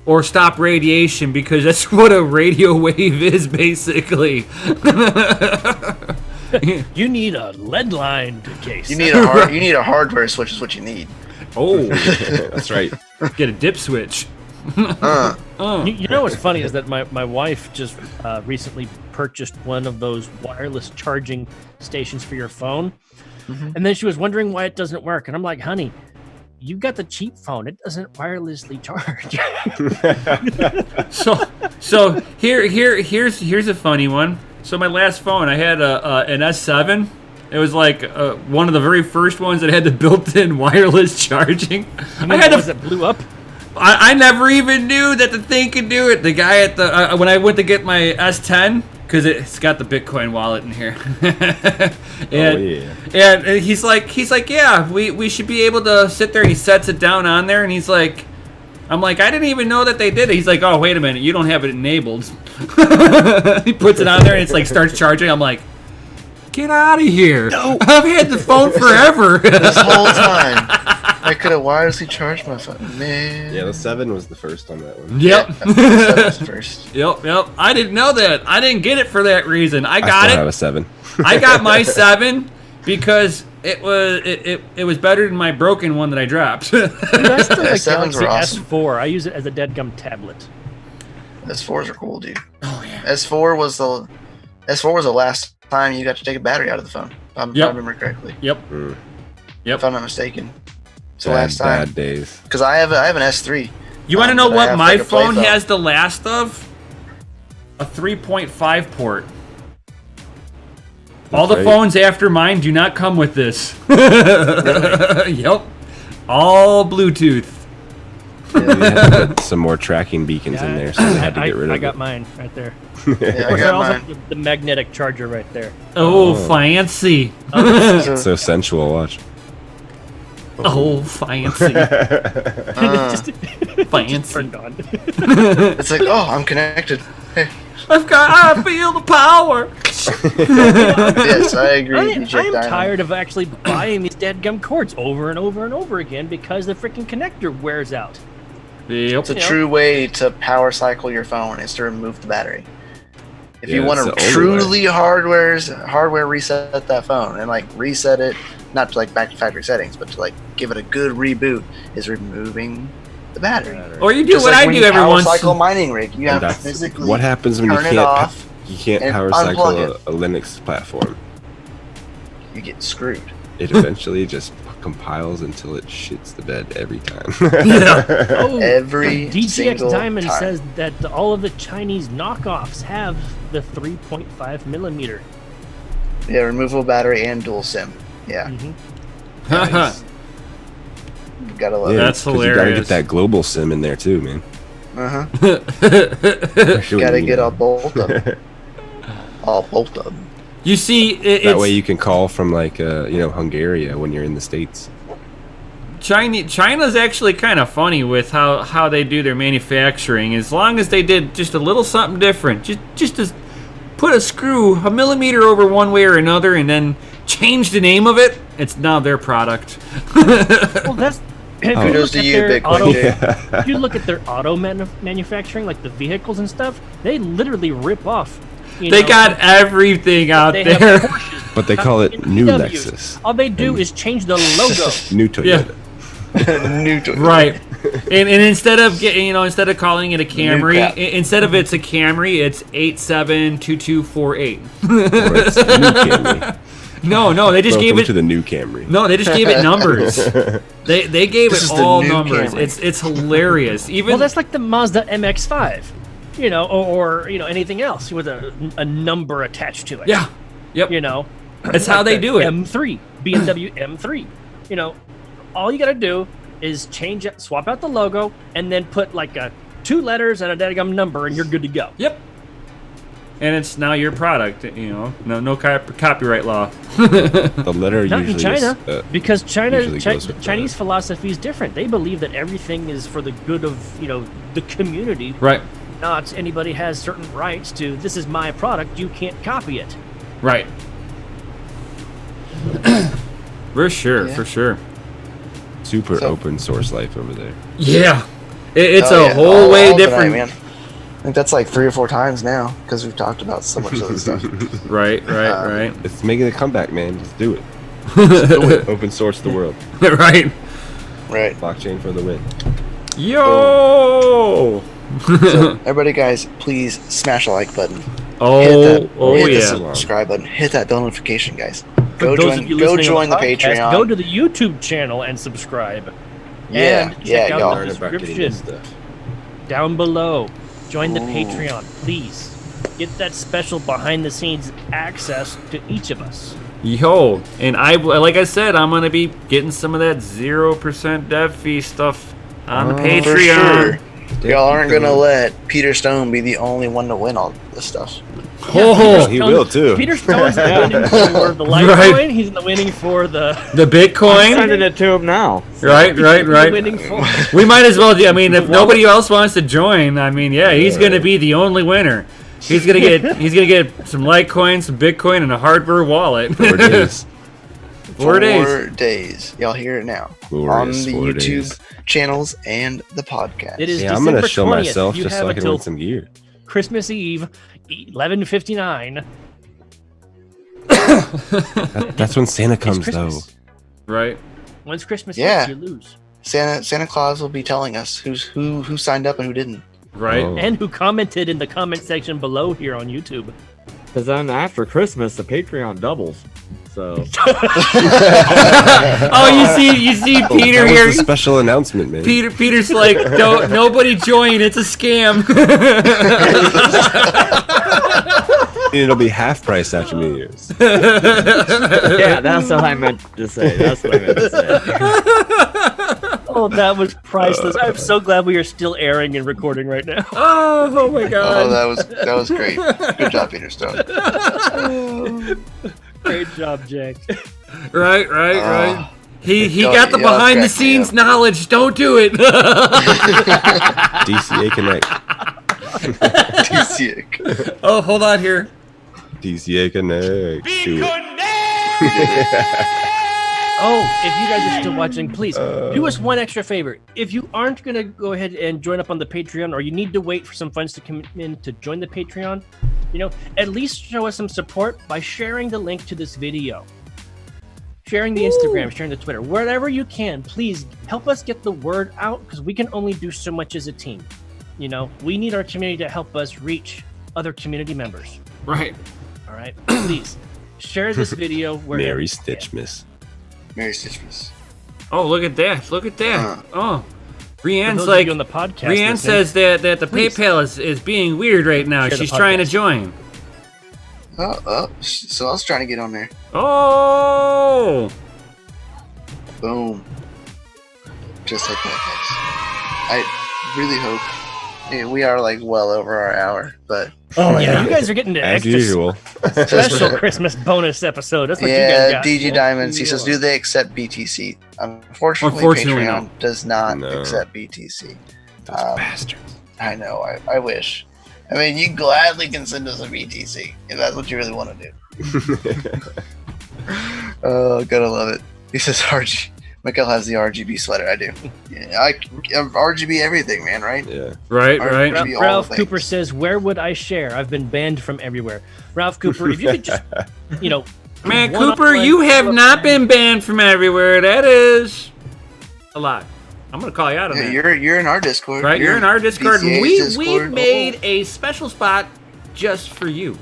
Or stop radiation, because that's what a radio wave is, basically. You need a lead-lined case. You need a hardware switch is what you need. Oh, That's right. get a dip switch. You know what's funny is that my wife just recently purchased one of those wireless charging stations for your phone, and then she was wondering why it doesn't work, and I'm like, honey, you got the cheap phone. It doesn't wirelessly charge. So here's a funny one. So my last phone, I had an S7. It was like one of the very first ones that had the built-in wireless charging. I had ones that blew up. I never even knew that the thing could do it. The guy at the when I went to get my S10. Because it's got the Bitcoin wallet in here. And he's like, yeah, we should be able to sit there. He sets it down on there, and he's like, I'm like, I didn't even know that they did it. He's like, oh, wait a minute, you don't have it enabled. He puts it on there, and it's like starts charging. I'm like, get out of here. No. I've had the phone forever. This whole time. I could have wirelessly charged my phone, man. Yeah, the 7 was the first on that one. Yep. Yeah, the 7 was the first. Yep. I didn't know that. I didn't get it for that reason. I still it. have a 7. I got my 7 because it was better than my broken one that I dropped. Dude, I still like S7s Galaxy were awesome. S4. I use it as a deadgum tablet. S4s are cool, dude. Oh yeah. S4 was the last time you got to take a battery out of the phone. If I remember correctly. Yep. If I'm not mistaken. It's the last time. Bad days. Because I have an S3. You want to know but I what have, my like, a play phone phone. has the last of? A 3.5 port. All the right. phones after mine do not come with this. Yep. All Bluetooth. They had to put some more tracking beacons in there, so they had to get rid of I it. got mine right there. Yeah, I Also, got mine. the magnetic charger right there. Oh, fancy. So sensual, watch. Oh, fancy. Just Fancy. turned on. It's like, oh, I'm connected. Hey. I feel the power. Yes, I agree. I'm DJ Dynamo. tired of actually buying these dadgum cords over and over and over again because the freaking connector wears out. Yep. It's a true way to power cycle your phone is to remove the battery. If you Yeah, want it's to the only truly hardware reset that phone and like reset it, not to like back to factory settings, but to like give it a good reboot, is removing the battery. Or you do Just what like I when do you every power once. cycle a mining rig, you have to That's physically what happens when you turn it can't off. you can't and power unplug cycle it. a Linux platform. You get screwed. it eventually just compiles until it shits the bed every time. Oh, Every DCX single Diamond time. says that all of the Chinese knockoffs have the 3.5 millimeter. Yeah, removable battery and dual SIM. Yeah, gotta love That's 'cause You gotta hilarious. get that global sim in there too, man. it. Uh huh. Especially when Gotta you get know. all both of them. All both of them. You see, That it's way you can call from like Hungary when you're in the States. China's actually kind of funny with how they do their manufacturing. As long as they did just a little something different, just to put a screw a millimeter over one way or another, and then change the name of it, it's now their product. Well, that's. If you Kudos look to at you, their Bitcoin auto, Jay. if you look at their auto manufacturing, like the vehicles and stuff, they literally rip off. They got everything out they there. have Porsches, But they call it fucking new VWs. Lexus. All they do is change the logo. New Toyota. New Toyota. Right. And instead of instead of calling it a Camry, cap. instead of it's a Camry, it's 872248. Or it's new Camry. No, they just gave Welcome it. to the new Camry. No, they just gave it numbers. They gave This it is the all new numbers. Camry. It's hilarious. Even Well, that's like the Mazda MX-5, or anything else with a number attached to it. yeah, yep. That's how they do it. M3, BMW M3. All you gotta do is swap out the logo, and then put like 2 letters and a dadgum number, and you're good to go. Yep. And it's now your product. No copyright law. The letter Not in usually China, is, because usually goes with Chinese philosophy is different. They believe that everything is for the good of the community. Right. Not anybody has certain rights to. This is my product. You can't copy it. Right. For sure. Yeah. For sure. super So- open source life over there. Yeah. It's Oh, a yeah. whole All way the night, different. man. I think that's like 3 or 4 times now because we've talked about so much other stuff. Right. Right. It's making a comeback, man. Just do it. Right. Open source the world. Right. Right. Blockchain for the win. Yo. So, everybody, guys, please smash a like button. Hit Oh the yeah. subscribe button. Hit that bell notification, guys. For Go those join. of you Go listening join the on podcast, Patreon. Go to the YouTube channel and subscribe. Yeah, and yeah, check out y'all. the Learn about getting description this stuff. down below. Join the Ooh. Patreon, please. Get that special behind-the-scenes access to each of us. Yo, and like I said, I'm gonna be getting some of that 0% dev fee stuff on the For Patreon. sure. Y'all aren't gonna let Peter Stone be the only one to win all this stuff. Oh, He will too. Peter Stone's winning for the Litecoin. Right. He's winning for the the I'm Bitcoin. sending it to him now. Right. He's winning for. We might as well. I mean, if nobody else wants to join, I mean, yeah, he's gonna be the only winner. He's gonna get some Litecoin, some Bitcoin, and a hardware wallet. 4 days. 4 days. 4 days. Y'all hear it now on Glorious the 4 YouTube days. channels and the podcast. It is Yeah, I'm December gonna show 20th. myself You just have so I can until win some gear. Christmas Eve, 11:59. That's when Santa It's comes, though. Christmas. Right. Once Christmas Yeah. hits, you lose. Santa Claus will be telling us who signed up and who didn't. Right. Oh. And who commented in the comment section below here on YouTube. Because then after Christmas, the Patreon doubles. So Oh, you see Peter That here. was a special announcement, man. Peter's like, don't nobody join. It's a scam. It'll be half price after New Year's. yeah, that's what I meant to say. That's what I meant to say. Oh, that was priceless. I'm so glad we are still airing and recording right now. Oh my Oh, god. that was great. Good job, Peter Stone. Great job, Jack. Right. He Y'all- got the y'all behind the cracked me scenes up. knowledge. Don't do it. DCA Connect. DCA. Oh, hold on here. DCA Connect. Do it. Oh, if you guys are still watching, please do us one extra favor. If you aren't going to go ahead and join up on the Patreon, or you need to wait for some funds to come in to join the Patreon, at least show us some support by sharing the link to this video. Sharing the Instagram, sharing the Twitter, wherever you can, please help us get the word out, because we can only do so much as a team. We need our community to help us reach other community members. Right. All right, please share this video wherever Merry you can. Stitchmas. Merry Christmas. Oh, look at that! Look at that! Oh, For Brienne's those of like, you on the podcast Brienne listening, says that the please. PayPal is being weird right now. Share the She's trying to podcast. join. So I was trying to get on there. Oh, Boom. Just like that, guys. I really hope we are like well over our hour, but Oh yeah, you guys are getting to As extra usual. special Christmas bonus episode. That's what you guys yeah, got. DG Diamonds. He says, "Do they accept BTC?" Unfortunately, Patreon no. does not No. accept BTC. Those bastards. I know. I wish. I mean, you gladly can send us a BTC if that's what you really want to do. Oh, gotta love it. He says RG. Michael has the RGB sweater. I do. Yeah, I'm RGB everything, man. Right? Yeah. right, Our- right. Ralph- all Ralph things. Cooper says, "Where would I share? I've been banned from everywhere." Ralph Cooper, if you could just, Man, one-on-one Cooper, you have not been banned from everywhere. That is a lie. I'm gonna call you out on Yeah, that. you're in our Discord. Right, you're in our Discord. And DCA's we Discord. made a special spot just for you.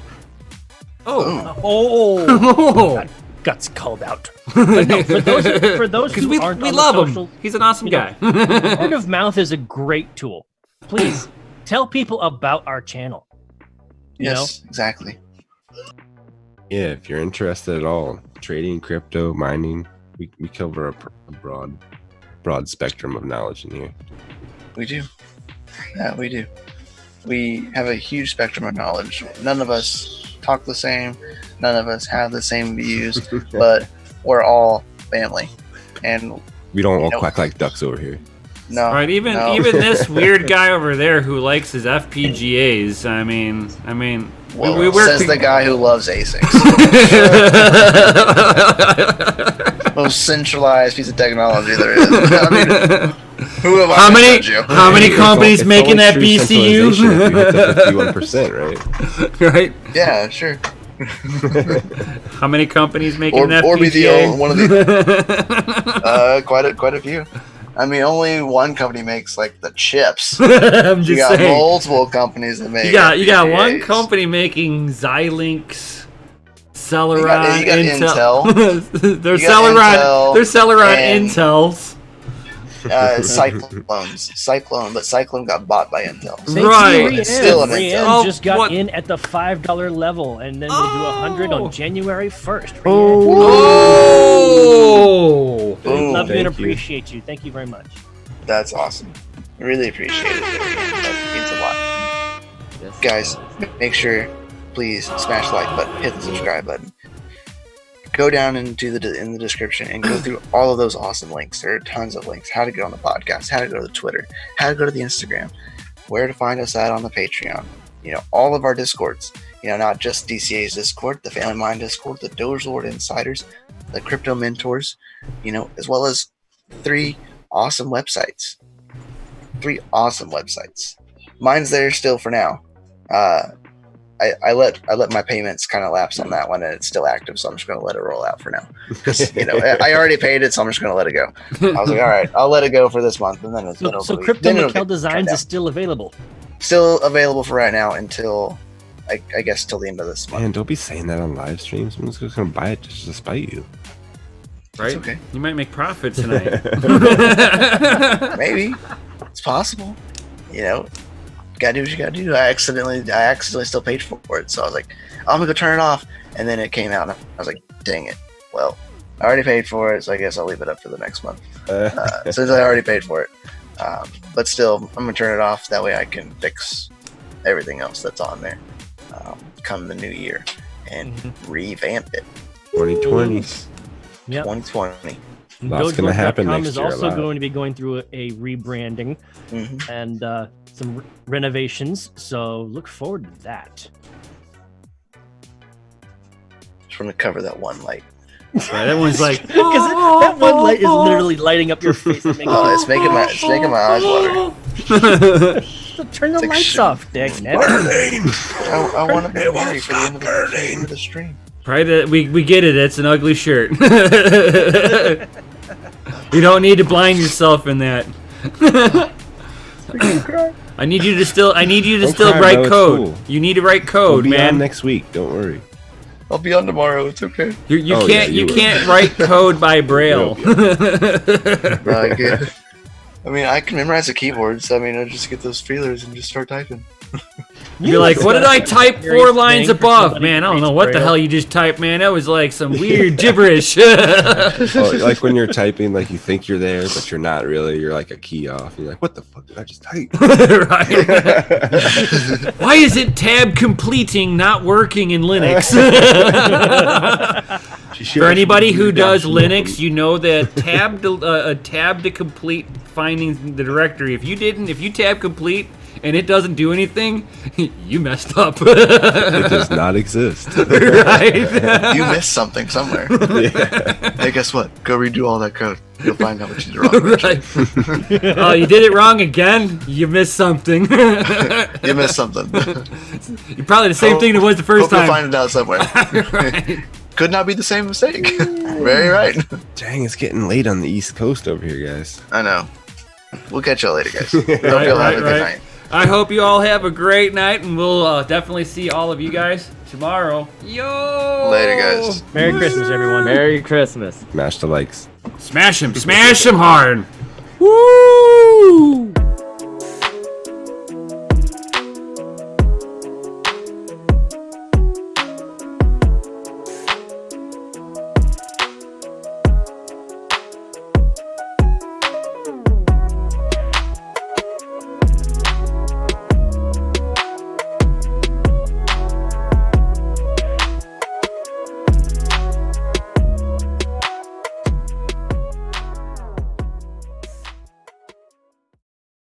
Oh, Oh, guts called out. But no, for those because who aren't we on love the him. social, He's an awesome guy. word of mouth is a great tool. Please tell people about our channel. You Yes, exactly. Yeah, if you're interested at all, trading, crypto, mining, we cover a broad spectrum of knowledge in here. We do. Yeah, we do. We have a huge spectrum of knowledge. None of us talk the same. None of us have the same views, but we're all family. And We don't all Nope. quack like ducks over here. no, Right, even no. this weird guy over there who likes his FPGAs. I mean, Well, we work. says the guy who loves ASICs. Most centralized piece of technology there is. I mean, who have I How many told you? companies It's making only that true centralization if you hit the 51%, right? right? Yeah, sure. How many companies making Or, an or be the FPGA? old, one of the quite a few. I mean, only one company makes like the chips. I'm You just got saying. multiple companies that make. You got one FPGAs. company making Xilinx, Celeron, You got Intel. they're You got Celeron. Intel They're Celeron and- Intels. Cyclone, but Cyclone got bought by Intel. Thank you, Right. Brienne. It's still an Brienne Intel. Oh, just got what? in at the $5 level, and then we'll do 100 Oh. on January 1st. Oh! Boom. Love you and Thank you. appreciate you. Thank you very much. That's awesome. I really appreciate it. That means a lot. Guys, make sure, please smash the like button, hit the subscribe button. Go down into in the description and go through all of those awesome links. There are tons of links. How to get on the podcast, how to go to the Twitter, how to go to the Instagram, where to find us at on the Patreon. All of our Discords. Not just DCA's Discord, the Family Mind Discord, the Doge Lord Insiders, the Crypto Mentors, as well as 3 awesome websites. 3 awesome websites. Mine's there still for now. I let my payments kind of lapse on that one, and it's still active, so I'm just going to let it roll out for now. Because I already paid it, so I'm just going to let it go. I was like, all right, I'll let it go for this month, and then So it'll Crypto then it'll Mikkel get Designs turned is out. still available. Still available for right now until I guess till the end of this month. Man, don't be saying that on live stream. Someone's just gonna buy it just to spite you. Right? okay. You might make profit tonight. Maybe it's possible. Gotta do what you gotta do. I accidentally still paid for it, so I was like, I'm gonna go turn it off, and then it came out, and I was like, dang it. Well, I already paid for it, so I guess I'll leave it up for the next month. Since I already paid for it. But still, I'm gonna turn it off. That way I can fix everything else that's on there come the new year and revamp it. 2020. Yep. 2020. Lots gonna happen DogeLord.com next is year, also lot. going to be going through a rebranding Mhm. and some renovations. So look forward to that. Just want to cover that one light. Right, everyone's like, Because that one light is literally lighting up your face. And making Oh, it's making my eyes water. Turn the like lights shit. off, Dick. I want to be ready for the end of the stream. right? We get it. It's an ugly shirt. You don't need to blind yourself in that. I need you to still Don't cry, write bro, it's code. cool. You need to write We'll code, be on man. next week. Don't worry. I'll be on tomorrow. It's okay. You Oh, can't yeah, you will. can't write code by braille. I mean, I can memorize the keyboards. I mean, I just get those feelers and just start typing. You're like, what did I type 4 lines thing for above? somebody Man, I who don't know reads what the Braille. hell you just typed, man. That was like some weird gibberish. Oh, like when you're typing, like you think you're there, but you're not really. You're like a key off. You're like, what the fuck did I just type? Right. Why is it tab completing not working in Linux? For anybody who does Linux, you know that tab to complete finding the directory. If you tab complete and it doesn't do anything, you messed up. It does not exist. Right? You missed something somewhere. Yeah. Hey, guess what? Go redo all that code. You'll find out what you did wrong. Right. Oh, you did it wrong again? You missed something. You missed something. You're probably the same thing it was the first Hope you'll time. find it out somewhere. Right. Could not be the same mistake. Very right. Dang, it's getting late on the East Coast over here, guys. I know. We'll catch y'all later, guys. Hope you'll have a good night. I hope you all have a great night, and we'll definitely see all of you guys tomorrow. Yo! Later, guys. Merry Christmas, everyone. Merry Christmas. Smash the likes. Smash him hard. Woo!